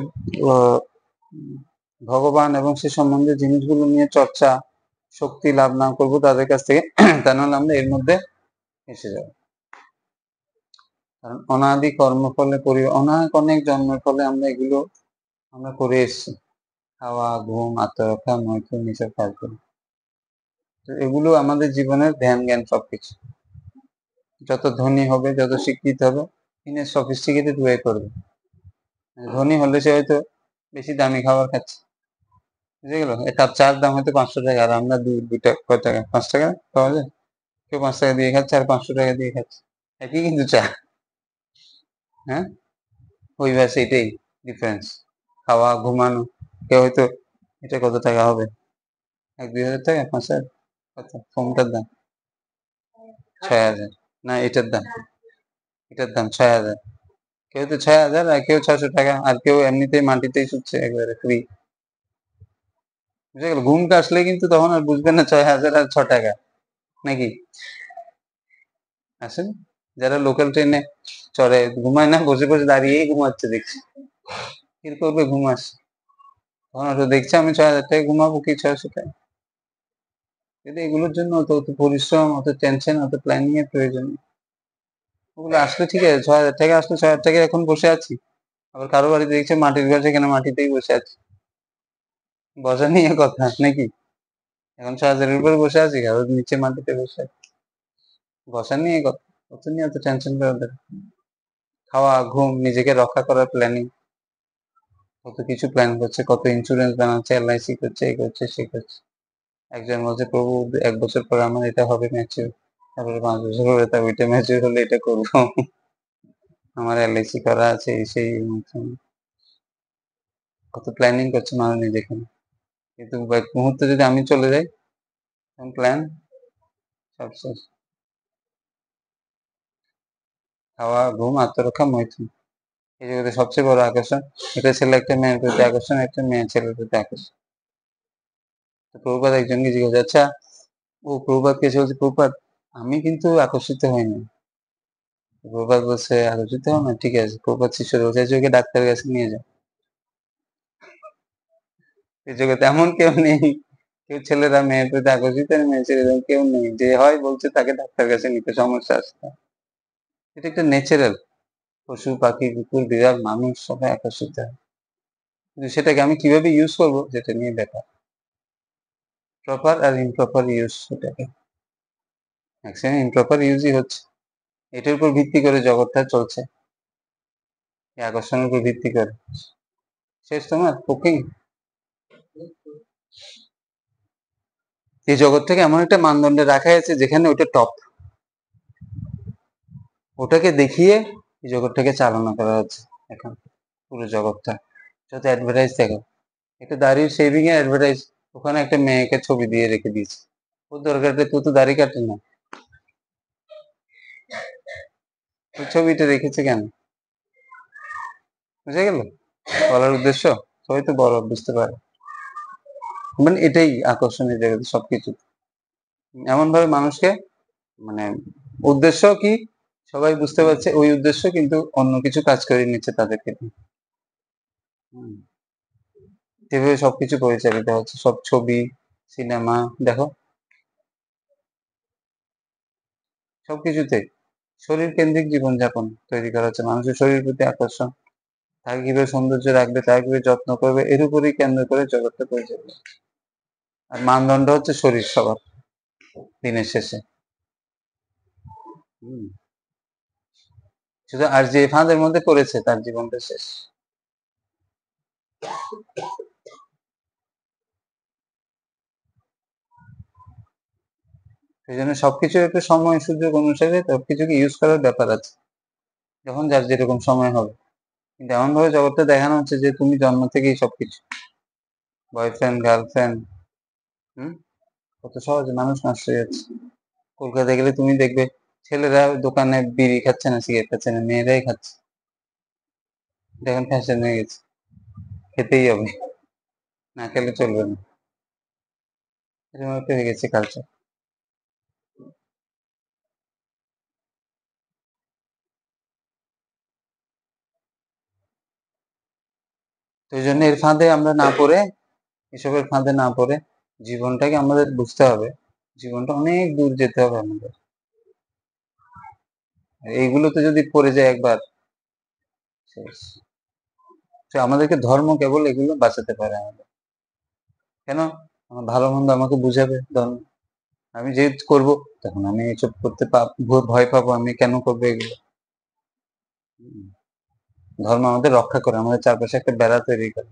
ভগবান এবং সে সম্বন্ধে জিনিসগুলো নিয়ে চর্চা, শক্তি লাভ না করবো তাদের কাছ থেকে, তা নাহলে আমরা এর মধ্যে এসে যাবো। কারণ অনাদি কর্মফলে অনেক জন্মের ফলে আমরা এগুলো আমরা করে এসেছি, খাওয়া, ঘুম, আত্মরক্ষা, মৈথুন, এসব কাজ করি। তো এগুলো আমাদের জীবনের ধ্যান জ্ঞান সবকিছু। যত ধনী হবে, যত শিক্ষিত হবে, তিনি সফিস্টিকেটেড ওয়ে করবে। ধনী হলে সে হয়তো বেশি দামি খাবার খাচ্ছে, বুঝে গেল, এক কাপ চার দাম হয়তো 500 টাকা, আর আমরা দুইটা কয় টাকা, 5 টাকা পাওয়া যায়। কেউ 5 টাকা দিয়ে খাচ্ছে আর 500 টাকা দিয়ে খাচ্ছে, একই কিন্তু চা। হ্যাঁ, ওই ব্যাস, এটাই ডিফারেন্স। খাওয়া, ঘুমানো, কেউ হয়তো এটা কত টাকা হবে, 1-2 হাজার টাকা, 5 হাজার, কত ফোনটার দাম 6,000, না এটার দাম 6,000। কেউ তো 6,000, আর কেউ 600 টাকা, আর কেউ এমনিতেই মাটিতেই শুচ্ছে একবারে ফ্রি। বুঝে গেল, ঘুমটা আসলে কিন্তু তখন আর বুঝবেন না 6,000 আর 6 টাকা নাকি। আসেন, যারা লোকাল ট্রেনে চড়ে ঘুমায় না, বসে বসে দাঁড়িয়েই ঘুমাচ্ছে দেখছি, কি করবে, ঘুম আসে তখন ওটা দেখছে আমি 6,000 টাকা ঘুমাবো কি 600 টাকা। কিন্তু এগুলোর জন্য অত পরিশ্রম, অত টেনশন, অত প্ল্যানিং এর প্রয়োজন নেই। ওগুলো আসলে ঠিক আছে, 6,000 টাকা আসলে 6,000 টাকা এখন বসে আছি। আবার কারো বাড়িতে দেখছে মাটির ঘর, সেখানে মাটিতেই বসে আছি, বসা নিয়ে কথা নাকি। এখন 6,000 এর উপরে বসে আছি, কারোর নিচে মাটিতে বসে আছি, বসা নিয়ে কথা, অত নিয়ে অত টেনশন করা দরকার। খাওয়া, ঘুম, নিজেকে রক্ষা করার প্ল্যানিং, কত কিছু প্ল্যান করছে, কত ইন্স্যুরেন্স বানাচ্ছে, LIC করছে, এই করছে, সে করছে। একজন বলছে প্রভু 1 বছর পর আমার এটা হবে ম্যাচিউর, তারপরে 5 বছর পরে তা ওইটা ম্যাচিউর হলে এটা করবো, আমার LIC করা আছে, এই সেই কত প্ল্যানিং করছে মানুষ নিজেকে। কিন্তু এক মুহূর্তে যদি আমি চলে যাই, তখন প্ল্যান সব শেষ। খাওয়া, ঘুম, আত্মরক্ষা, মৈথুন, এই জগতের সবচেয়ে বড় আকর্ষণ। একটা ছেলে একটা মেয়ের প্রতি আকর্ষণ, একটা মেয়ে ছেলের প্রতি আকর্ষণ। তো প্রভুপাদ একজনকে জিজ্ঞাসা, আচ্ছা, ও প্রভুপাদকে এসে বলছে, প্রভুপাদ আমি কিন্তু আকর্ষিত হইনি। প্রভুপাদ বলছে আকর্ষিত হও না, ঠিক আছে। প্রভুপাদ শিষ্য বলছে ওকে ডাক্তারের কাছে নিয়ে যাও। এই জগতে এমন কেউ নেই, কেউ ছেলেরা মেয়ের প্রতি আকর্ষিত, আর মেয়ে ছেলেরা কেউ নেই, যে হয় বলছে তাকে ডাক্তারের কাছে নিতে, সমস্যা আসছে। এটা একটা ন্যাচারাল, পশু পাখি কুকুর বিড়াল মানুষ সবাই আকর্ষিত হয়, কিন্তু সেটাকে আমি কিভাবে ইউজ করবো যেটা নিয়ে ব্যাপার, প্রপার আর ইমপ্রপার ইউজ। সেটাকে ম্যাক্সিমাম ইমপ্রপার ইউজই হচ্ছে, এটার উপর ভিত্তি করে জগৎটা চলছে, এই আকর্ষণের উপর ভিত্তি করে। শেষ তোমার কুকিং, এই জগৎটাকে এমন একটা মানদণ্ডে রাখা আছে যেখানে ওটা টপ, ওটাকে দেখিয়ে এই জগৎটাকে চালনা করা হচ্ছে এখন, পুরো জগৎটা। যত অ্যাডভার্টাইজ দেখো, একটা দাড়ির শেভিং এর অ্যাডভার্টাইজ, ওখানে একটা মেয়েকে ছবি দিয়ে রেখে দিয়েছে, ওর দরকার তুই তো দাড়ি কাটে না, ওই ছবিটা রেখেছে কেন? বুঝে গেল বলার উদ্দেশ্য? সবাই তো বড় বুঝতে পারে, মানে এটাই আকর্ষণীয় জগতে সবকিছু এমন ভাবে মানুষকে, মানে উদ্দেশ্য কি সবাই বুঝতে পারছে, ওই উদ্দেশ্য কিন্তু অন্য কিছু কাজ করে নিচ্ছে তাদেরকে দিয়ে। যেভাবে সবকিছু পরিচালিত হচ্ছে, সব ছবি, সিনেমা, দেখো সবকিছুতে শরীর কেন্দ্রিক জীবনযাপন তৈরি করা হচ্ছে, মানুষের শরীরের প্রতি আকর্ষণ, তাকে কিভাবে সৌন্দর্য রাখবে, তাকে কিভাবে যত্ন করবে, এর উপরই কেন্দ্র করে জগৎটা পরিচালিত। আর মানদণ্ড হচ্ছে শরীর সবার দিনের শেষে। শুধু আর যে ফাঁদের মধ্যে পড়েছে তার জীবনটা শেষ। সেই জন্য সবকিছু একটু সময় সুযোগ অনুসারে সবকিছুকে ইউজ করার ব্যাপার আছে, যখন যার যেরকম সময় হবে। কিন্তু এমন ভাবে জগৎটা দেখানো হচ্ছে যে তুমি জন্ম থেকেই সবকিছু, বয়ফ্রেন্ড, গার্লফ্রেন্ড, কত সহজে মানুষ নষ্ট হয়ে যাচ্ছে। কলকাতায় গেলে তুমি দেখবে ছেলেরা দোকানে বিড়ি খাচ্ছে না, সিগারেট খাচ্ছে না, মেয়েরাই খাচ্ছে। দেখেন ফ্যাশন হয়ে গেছে, খেতেই হবে, না খেলে চলবে না, এরকম একটা হয়ে গেছে কালচার। তো এই জন্য এর ফাঁদে আমরা না পড়ে, এসবের ফাঁদে না পড়ে জীবনটাকে আমাদের বুঝতে হবে, জীবনটা অনেক দূর যেতে হবে আমাদের। এইগুলোতে যদি পড়ে যায় একবার, শেষ। তো আমাদেরকে ধর্ম কেবল এগুলো বাঁচাতে পারে আমাদের। কেন? আমার ভালো মন্দ আমাকে বুঝাবে ধর্ম, আমি যে করব তখন আমি এসব করতে ভয় পাবো, আমি কেন করবো এগুলো। ধর্ম আমাদের রক্ষা করে, আমাদের চারপাশে একটা বেড়া তৈরি করে,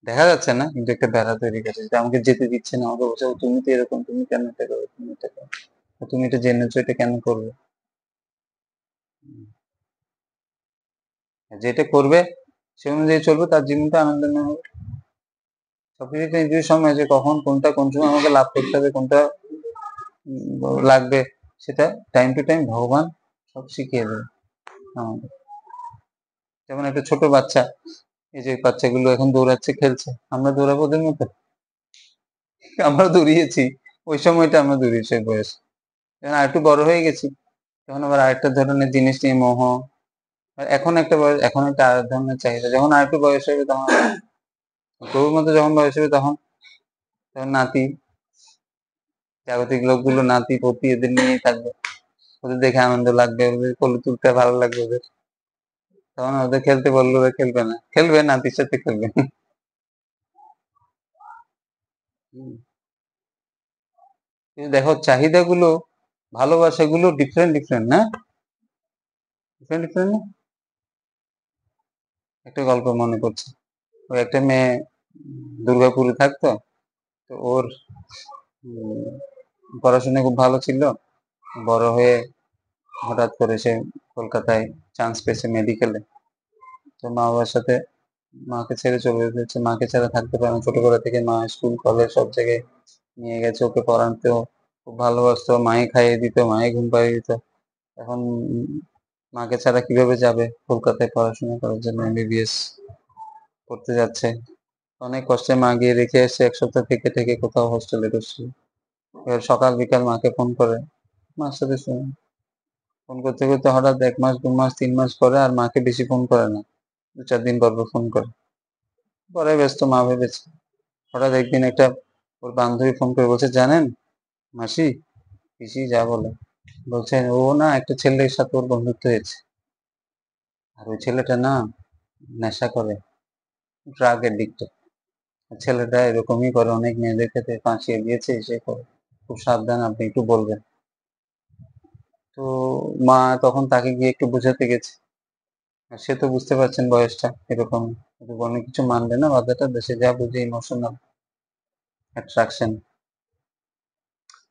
দেখা যাচ্ছে না কিন্তু একটা বেড়া তৈরি করে, যেটা আমাকে যেতে দিচ্ছে না, আমাকে বলছে তুমি তো এরকম, তুমি কেন এটা করো, তুমি এটা করো, তুমি এটা জেনেছো, এটা কেন করবে। যেটা করবে সে অনুযায়ী চলবে, তার জীবনটা আনন্দময় হবে। সবকিছু নির্দিষ্ট সময় আছে, কখন কোনটা কোন সময় আমাকে লাভ করতে হবে, কোনটা লাগবে, সেটা টাইম টু টাইম ভগবান সব শিখিয়ে দেবে আমাদের। যেমন একটা ছোট বাচ্চা, এই যে বাচ্চাগুলো এখন দৌড়াচ্ছে, খেলছে, আমরা দৌড়াবো ওদের মতো? আমরা দৌড়িয়েছি, ওই সময়টা আমরা দৌড়িয়েছি ওই বয়স। যখন আর একটু বড় হয়ে গেছি তখন আবার আরেকটা ধরনের জিনিস নিয়ে মোহ, আর এখন একটা বয়স, এখন একটা আর ধরনের চাহিদা, যখন আর একটু বয়স হবে তখন প্রভুর মতো যখন বয়স হবে তখন, তখন নাতি, জাগতিক লোকগুলো নাতি পতি এদের নিয়েই থাকবে, ওদের দেখে আনন্দ লাগবে, ওদের কোলে তুলতে ভালো লাগবে ওদের, তখন ওদের খেলতে বললে ওরা খেলবে না, খেলবে নাতির সাথে খেলবে। কিন্তু দেখো চাহিদা গুলো, ভালোবাসা গুলো ডিফারেন্ট ডিফারেন্ট না, ডিফারেন্ট ডিফারেন্ট না। একটা গল্প মনে পড়ছে, ওই একটা মেয়ে দুর্গাপুরে থাকতো, তো ওর পড়াশোনা খুব ভালো ছিল, বড় হয়ে হঠাৎ করে সে কলকাতায় চান্স পেয়েছে মেডিকেলে। তো মা বাবার সাথে, মাকে ছেড়ে চলে যেতে, মাকে ছাড়া থাকতে পারে না, ছোটবেলা থেকে মা স্কুল কলেজ সব জায়গায় নিয়ে গেছে, ওকে পড়াতেও খুব ভালোবাসতো, মাই খাইয়ে দিত, মাই ঘুম পাড়িয়ে দিত। এখন মাকে ছাড়া কিভাবে যাবে কলকাতায় পড়াশোনা করার জন্য, এমবিবিএস করতে যাচ্ছে, অনেক কষ্টে মা গিয়ে রেখে এসে এক সপ্তাহ থেকে থেকে কোথাও হোস্টেলে ঢুকছিল। এবার সকাল বিকাল মাকে ফোন করে, মার সাথে ফোন করতে করতে হঠাৎ 1 মাস 2 মাস 3 মাস পরে আর মাকে বেশি ফোন করে না, 2-4 দিন পর পর ফোন করে, পরে ব্যস্ত মা ভেবেছে। হঠাৎ একদিন একটা ওর বান্ধবী ফোন করে বলছে, জানেন মাসি, পিসি যা বলে, বলছে ও না একটা ছেলের সাথে ওর বন্ধুত্ব হয়েছে, আর ওই ছেলেটা না নেশা করে, ড্রাগ এডিক্ট, ছেলেটা এরকমই করে, অনেক মেয়েদের ক্ষেত্রে ফাঁসিয়ে দিয়েছে, সে করে, খুব সাবধান, আপনি একটু বলবেন। তো মা তখন তাকে গিয়ে একটু বোঝাতে গেছে, আর সে তো বুঝতে পারছেন বয়সটা এরকম, অনেক কিছু মানবে না, বাচ্চাটা দেশে যা বুঝে ইমোশনাল অ্যাট্রাকশন,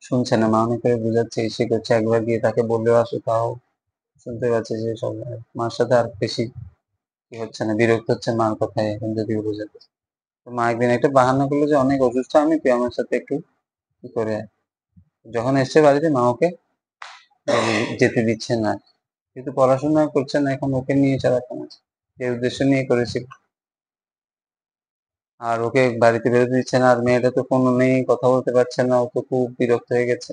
শুনছে না, মা অনেক করে বোঝাচ্ছে, এসে করছে, একবার গিয়ে তাকে বললেও আসে, তাও শুনতে পাচ্ছে যে সব, মার সাথে আর বেশি কি হচ্ছে না, বিরক্ত হচ্ছে মার কথায় এখন যদিও বোঝাতে। তো মা একদিন একটা বাহানা করলো যে অনেক অসুস্থ আমি, তুই আমার সাথে একটু কি করে আয়। যখন এসছে বাড়িতে মা ওকে যেতে দিচ্ছে না, কিন্তু পড়াশোনা করছে না, এখন ওকে নিয়ে চালাতে আছে, এই উদ্দেশ্য নিয়ে করেছিল। আর ওকে বাড়িতে বেরোতে দিচ্ছে না, আর মেয়েটা তো কোনো নেই, কথা বলতে পারছে না, ও তো খুব বিরক্ত হয়ে গেছে।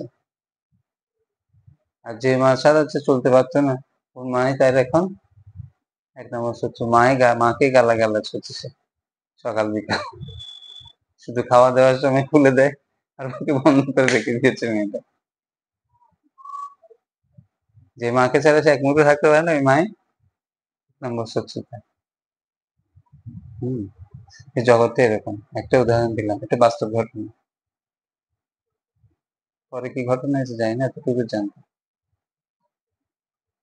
আর যে মা সারাচ্ছে চলতে পারতো না, ওর মাই তার এখন এক নম্বর শত্রু। মাকে গালাগালাজ করতেছে সকাল বিকাল, শুধু খাওয়া দাওয়ার সময় খুলে দেয় আর ওকে বন্ধ করে রেখে দিয়েছে মেয়েটা। যে মাকে ছাড়া সে এক মুহূর্তে থাকতে পারে না, ওই মাই নম্বর শত্রু। হম এই জগতে এরকম একটা উদাহরণ দিলাম, এটা বাস্তব ঘটনা। পরে কি ঘটনা হয়েছে জানি না, এতটুকু জানতাম।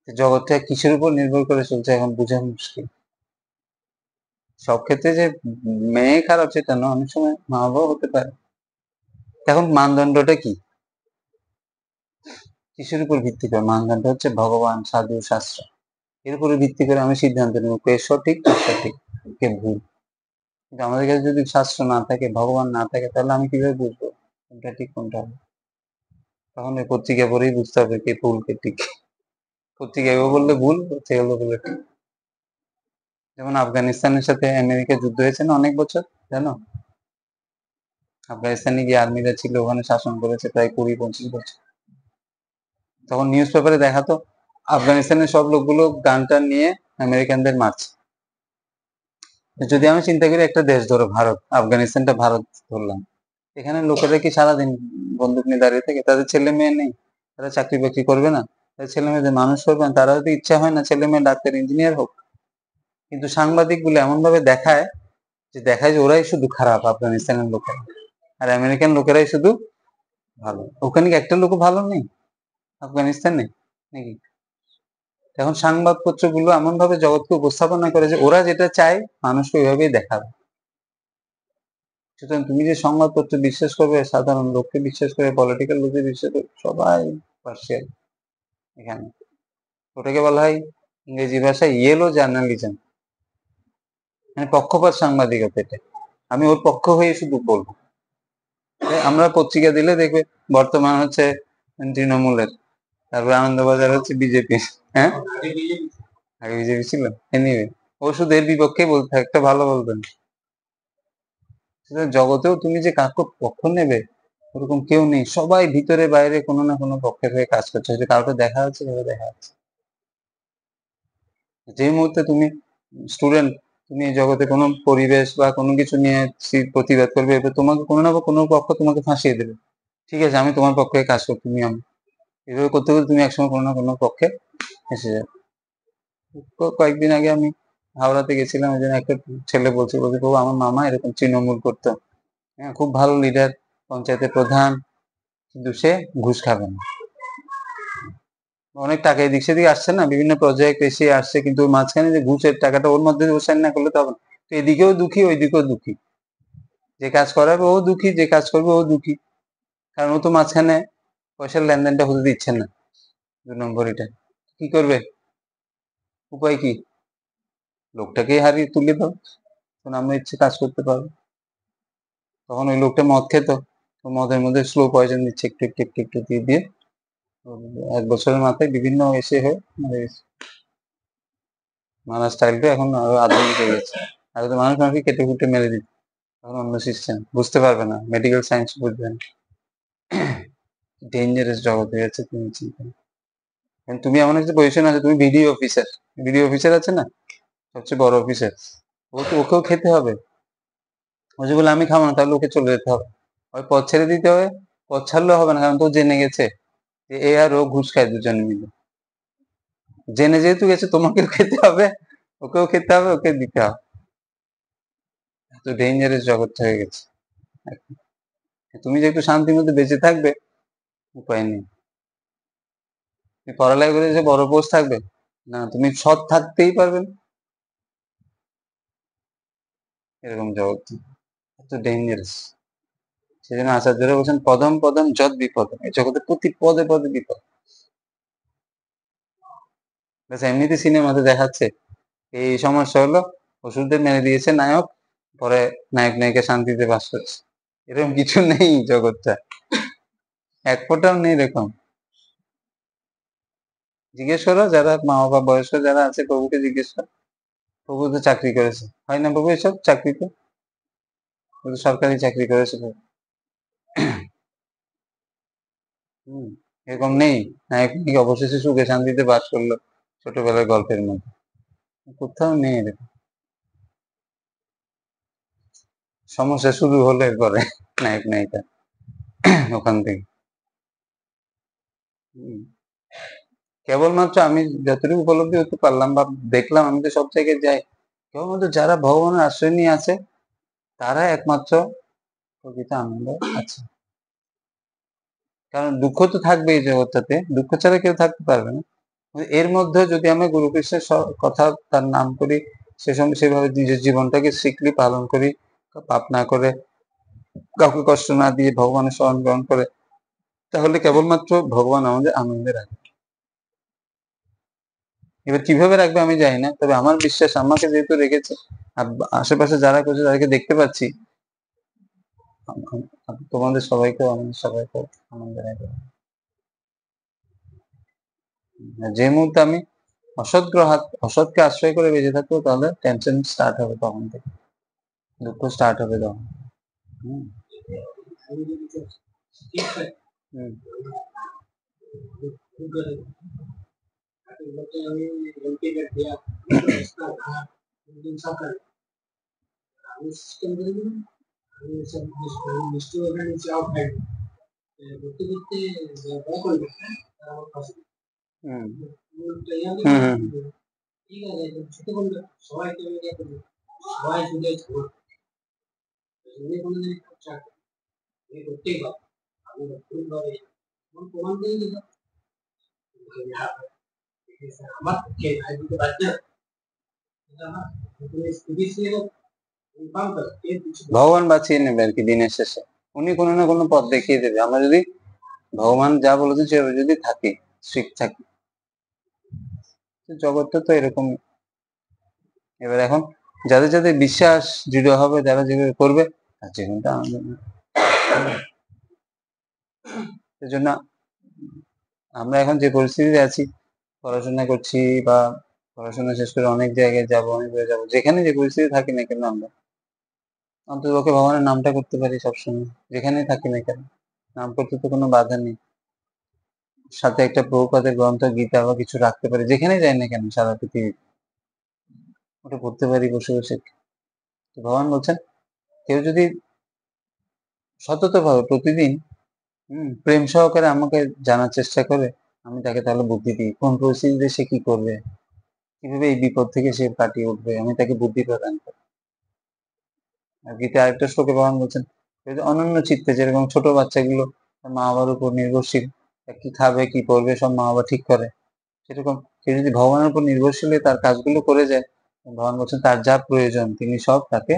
জগৎটা কিসের উপর নির্ভর করে চলছে এখন বোঝা মুশকিল। সব ক্ষেত্রে যে মেয়ে খারাপ সেটা না, অনেক সময় মা বাবাও হতে পারে। এখন মানদণ্ডটা কি, কিসের উপর ভিত্তি করে? মানদণ্ড হচ্ছে ভগবান, সাধু, শাস্ত্র। এর উপরে ভিত্তি করে আমি সিদ্ধান্ত নেব কে সঠিক কে সঠিক, কে ভুল। কিন্তু আমাদের কাছে যদি শাস্ত্র না থাকে, ভগবান না থাকে, তাহলে আমি কিভাবে বুঝবো কোনটা ঠিক কোনটা ভুল? তখন ওই পত্রিকা পড়েই বুঝতে হবে কে ভুল কে ঠিক। পত্রিকা এও বললে ভুল, সেগুলো বললে ঠিক। যেমন আফগানিস্তানের সাথে আমেরিকার যুদ্ধ হয়েছে না অনেক বছর, জানো? আফগানিস্তানে গিয়ে আর্মিরা ছিল, ওখানে শাসন করেছে প্রায় 20-25 বছর। তখন নিউজ পেপারে দেখাতো আফগানিস্তানের সব লোকগুলো গানটা নিয়ে আমেরিকানদের মারছে। যদি আমি চিন্তা করি একটা দেশ ধরো ভারত, আফগানিস্তানটা ভারত ধরলাম, এখানে লোকেরা কি সারাদিন বন্দুক নিয়ে দাঁড়িয়ে থাকে? তাদের ছেলে মেয়ে নেই? তারা চাকরি বাকরি করবে না? তাদের ছেলে মেয়েদের মানুষ করবে না? তারা যদি ইচ্ছা হয় না ছেলে মেয়ে ডাক্তার ইঞ্জিনিয়ার হোক? কিন্তু সাংবাদিক গুলো এমন ভাবে দেখায় যে ওরাই শুধু খারাপ, আফগানিস্তানের লোকেরা, আর আমেরিকান লোকেরাই শুধু ভালো। ওখানে কি একটা লোক ভালো নেই আফগানিস্তানে নাকি? এখন সংবাদপত্র গুলো এমন ভাবে জগৎকে উপস্থাপনা করে যে ওরা যেটা চায় মানুষকে ওইভাবেই দেখাবে। সুতরাং তুমি যে সংবাদপত্র বিশ্বাস করবে, সাধারণ লোককে বিশ্বাস করে, পলিটিক্যাল লোককে বিশ্বাস করবে, সবাই পার্সিয়াল এখানে। ওটাকে বলা হয় ইংরেজি ভাষায় ইয়েলো জার্নালিজম, মানে পক্ষপাত সাংবাদিকতা। এটা আমি ওর পক্ষ হয়ে শুধু বলবো। আমরা পত্রিকা দিলে দেখবে বর্তমান হচ্ছে তৃণমূলের, তারপরে আনন্দবাজার হচ্ছে বিজেপি। হ্যাঁ, আগে বিজেপি ছিল। এনিওয়ে, ও শুধু এর বিপক্ষে বলতে, একটা ভালো বলবেন। জগতেও তুমি যে কাকে পক্ষ নেবে ওরকম কেউ নেই, সবাই ভিতরে বাইরে কোনো না কোনো পক্ষের হয়ে কাজ করছে। হয়তো কাউকে দেখা যাচ্ছে, কাউকে দেখা যাচ্ছে। যে মুহূর্তে তুমি স্টুডেন্ট, তুমি এই জগতে কোনো পরিবেশ বা কোনো কিছু নিয়ে প্রতিবাদ করবে, এবার তোমাকে কোনো না কোনো পক্ষ তোমাকে ফাঁসিয়ে দেবে। ঠিক আছে, আমি তোমার পক্ষে কাজ করছি, তুমি আমি এভাবে করতে করতে তুমি একসময় কোনো না কোনো পক্ষে এসে যাবে। কয়েকদিন আগে আমি হাওড়াতে গেছিলাম, ওই জন্য একটা ছেলে বলছে বাবু আমার মামা এরকম তৃণমূল করতো, হ্যাঁ খুব ভালো লিডার, পঞ্চায়েতের প্রধান, কিন্তু সে ঘুষ খাবে না। অনেক টাকা এদিক সেদিক আসছে না, বিভিন্ন প্রজেক্ট এসে আসছে, কিন্তু মাঝখানে যে ঘুষের টাকাটা ওর মধ্যে সাইন না করলে তো হবে না। তো এদিকেও দুঃখী, ওইদিকেও দুঃখী, যে কাজ করাবে ও দুঃখী, যে কাজ করবে ও দুঃখী, কারণ ও তো মাঝখানে পয়সার লেনদেনটা হতে দিচ্ছে না। 2 নম্বর এটা কি করবে? উপায় কি? লোকটাকেই হারিয়ে তুলে দাও, তখন আমরা ইচ্ছে কাজ করতে পারবো। তখন ওই লোকটা মদ খেত, তো মদের মধ্যে স্লো পয়জন দিচ্ছে একটু একটু একটু একটু দিয়ে দিয়ে 1 বছরের মাথায় বিভিন্ন এসে হয়ে মারা গেছে। মারার স্টাইলটা এখন আরো আধুনিক হয়ে গেছে। আগে তো মানুষ মানুষকে কেটে কুটে মেরে দিত, এখন অন্য সিস্টেম, বুঝতে পারবে না, মেডিকেল সায়েন্স বুঝবে না। ডেঞ্জারাস জগৎ হয়ে যাচ্ছে, তুমি চিন্তা করো। তুমি এমন একটা পজিশন আছে, তুমি ভিডিও অফিসার, ভিডিও অফিসার আছে না, সবচেয়ে বড় অফিসার, ওকেও খেতে হবে। ও যে বলে আমি খাবো না, তাহলে ওকে চলে যেতে হবে, ওই পদ ছেড়ে দিতে হবে। পদ ছাড়লেও হবে না, কারণ তো জেনে গেছে যে এ আর ও ঘুষ খায় দুজনে মিলে। জেনে যেহেতু গেছে, তোমাকেও খেতে হবে, ওকেও খেতে হবে, ওকে দিতে হবে। এত ডেঞ্জারাস জগৎ হয়ে গেছে। তুমি যে একটু শান্তির মধ্যে বেঁচে থাকবে, উপায় নেই। তুমি পড়ালেখা করে যে বড় পোস্ট থাকবে না, তুমি সৎ থাকতেই পারবে না, এরকম জগৎ এত ডেঞ্জারাস। সেজন্য আচার্যরা বলছেন পদম পদম যদ বিপদ, এই জগতে প্রতি পদে পদে বিপদ। এমনিতে সিনেমাতে দেখাচ্ছে এই সমস্যা হলো, ওষুধে মেরে দিয়েছে নায়ক, পরে নায়ক নায়িকা শান্তিতে বাস করছে। এরকম কিছু নেই জগৎটা। এক ফোঁটাও নেই এরকম। জিজ্ঞেস করো যারা মা বাবা বয়স্ক যারা আছে, প্রভুকে জিজ্ঞেস করো। প্রভু তো চাকরি করেছে, হয় না প্রভু এসব চাকরিতে? সরকারি চাকরি করেছে প্রভু। হম, এরকম নেই। নায়ক নায়িকা অবশেষে সুখে শান্তিতে বাস করলো ছোটবেলার গল্পের মধ্যে, কোথাও নেই এরকম। সমস্যা শুরু হলো এরপরে নায়ক নায়িকা ওখান থেকে। কেবলমাত্র আমি যতটুকু উপলব্ধি হতে পারলাম বা দেখলাম, আমি তো সব জায়গায় যাই, কেবলমাত্র যারা ভগবানের আশ্রয় নিয়ে আছে তারা একমাত্র প্রকৃত আনন্দ আছে। কারণ দুঃখ তো থাকবে এই জগৎটাতে, দুঃখ ছাড়া কেউ থাকতে পারবে না। এর মধ্যে যদি আমরা গুরু কৃষ্ণের কথা, তার নাম করি, সে সঙ্গে সেভাবে নিজের জীবনটাকে স্ট্রিক্টলি পালন করি, পাপ না করে, কাউকে কষ্ট না দিয়ে ভগবানের শরণ গ্রহণ করে, তাহলে কেবলমাত্র ভগবান আমাদের আনন্দে রাখবে। এবার কিভাবে রাখবে আমি জানি না, তবে আমার বিশ্বাস আমাকে যেহেতু রেখেছে, আর আশেপাশে যারা করছে তাদেরকে দেখতে পাচ্ছি, তোমাদের সবাইকেও, আমাদের সবাইকেও আনন্দে রাখবে। যে মুহূর্তে আমি অসৎকে আশ্রয় করে বেঁচে থাকবো, তাহলে টেনশন স্টার্ট হবে, তখন থেকে দুঃখ স্টার্ট হবে তখন। হুম হুম হুম হুম ভগবান বাঁচিয়ে নেবে আর কি দিনের শেষে। উনি কোনো না কোনো পথ দেখিয়ে দেবে, আমরা যদি ভগবান যা বলেছেন সেভাবে যদি থাকি, স্ট্রিক্ট থাকি। জগৎটা তো এরকম। এবার এখন যাদের যাদের বিশ্বাস দৃঢ় হবে, যারা যেভাবে করবে, তার জীবনটা আনন্দ। সেজন্য আমরা এখন যে পরিস্থিতিতে আছি, পড়াশোনা করছি বা পড়াশোনা শেষ করে অনেক জায়গায় যাবো, অনেক জায়গায় যাবো, যেখানে যে পরিস্থিতি থাকি না কেন, আমরা অন্ততপক্ষে ভগবানের নামটা করতে পারি সবসময়, যেখানেই থাকি না কেন। নাম করতে তো কোনো বাধা নেই। সাথে একটা প্রভুপাদের গ্রন্থ গীতা বা কিছু রাখতে পারি, যেখানে যাই না কেন সারা পৃথিবী, ওটা পড়তে পারি বসে বসে। ভগবান বলছেন, কেউ যদি সতত ভাবে প্রতিদিন প্রেম সহকারে আমাকে জানার চেষ্টা করে, আমি তাকে তাহলে বুদ্ধি দিই কোন পরিস্থিতিতে সে কি করবে, কিভাবে এই বিপদ থেকে সে কাটিয়ে উঠবে, আমি তাকে বুদ্ধি প্রদান করি। আর গীতা আরেকটা শ্লোকে ভগবান বলছেন, অনন্য চিত্তে, যেরকম ছোট বাচ্চাগুলো মা বাবার উপর নির্ভরশীল, কি খাবে কি করবে সব মা বাবা ঠিক করে, সেরকম সে যদি ভগবানের উপর নির্ভরশীল হয়ে তার কাজগুলো করে যায়, ভগবান বলছেন তার যা প্রয়োজন তিনি সব তাকে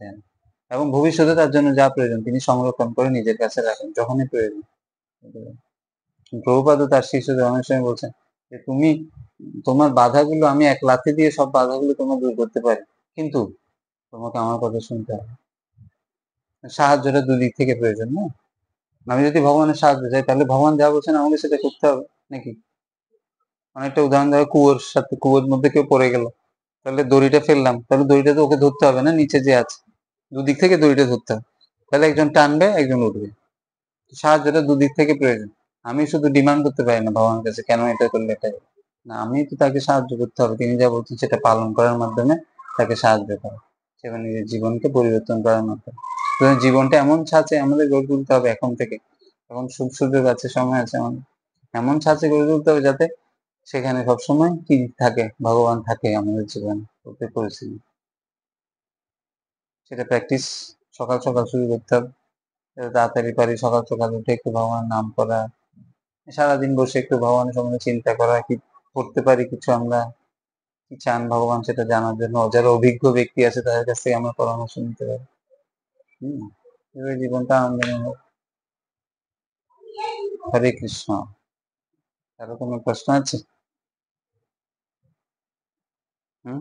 দেন, এবং ভবিষ্যতে তার জন্য যা প্রয়োজন তিনি সংরক্ষণ করে নিজের কাছে রাখেন যখনই প্রয়োজন। প্রভুপাদ তার শিষ্যদের অনেক সময় বলছেন যে তুমি, তোমার বাধাগুলো আমি এক লাথি দিয়ে সব বাধাগুলো তোমার দূর করতে পারি, কিন্তু তোমাকে আমার কথা শুনতে হবে। সাহায্যটা দুদিক থেকে প্রয়োজন, না? আমি যদি ভগবানের সাহায্য চাই, তাহলে ভগবান যা বলছেন আমাকে সেটা করতে হবে নাকি? অনেকটা উদাহরণ দেওয়া, কুয়োর মধ্যে কেউ পড়ে গেল, তাহলে দড়িটা ফেললাম, তাহলে দড়িটা তো ওকে ধরতে হবে না, নিচে যে আছে, দুদিক থেকে দড়িটা ধরতে হবে, তাহলে একজন টানবে একজন উঠবে। সাহায্যটা দুদিক থেকে প্রয়োজন। আমি শুধু ডিমান্ড করতে পারি না ভগবানের কাছে, কেন এটা করলে এটা, না, আমি তো তাকে সাহায্য করতে হবে, তিনি যা বলছেন সেটা পালন করার মাধ্যমে তাকে সাহায্য করা, সেটা নিজের জীবনকে পরিবর্তন করার মাধ্যমে। জীবনটা এমন ছাঁচে আমাদের গড়ে তুলতে হবে এখন থেকে, এখন সুযোগ আছে, সময় আছে, আমাদের এমন ছাঁচে গড়ে তুলতে হবে যাতে সেখানে সবসময় কি থাকে, ভগবান থাকে আমাদের জীবনে প্রত্যেক পরিস্থিতি। সেটা প্র্যাকটিস সকাল সকাল শুরু করতে হবে, তাড়াতাড়ি পারি সকাল সকাল উঠে একটু ভগবানের নাম করা, সারাদিন বসে একটু ভগবানের সম্বন্ধে চিন্তা করা, কি করতে পারি কিছু, আমরা কি চান ভগবান সেটা জানার জন্য, যারা অভিজ্ঞ ব্যক্তি আছে তাদের কাছ থেকে আমরা পরামর্শ নিতে পারি। এভাবে জীবনটা আনন্দময় হোক। হরে কৃষ্ণ। কারো কোনো প্রশ্ন আছে? হুম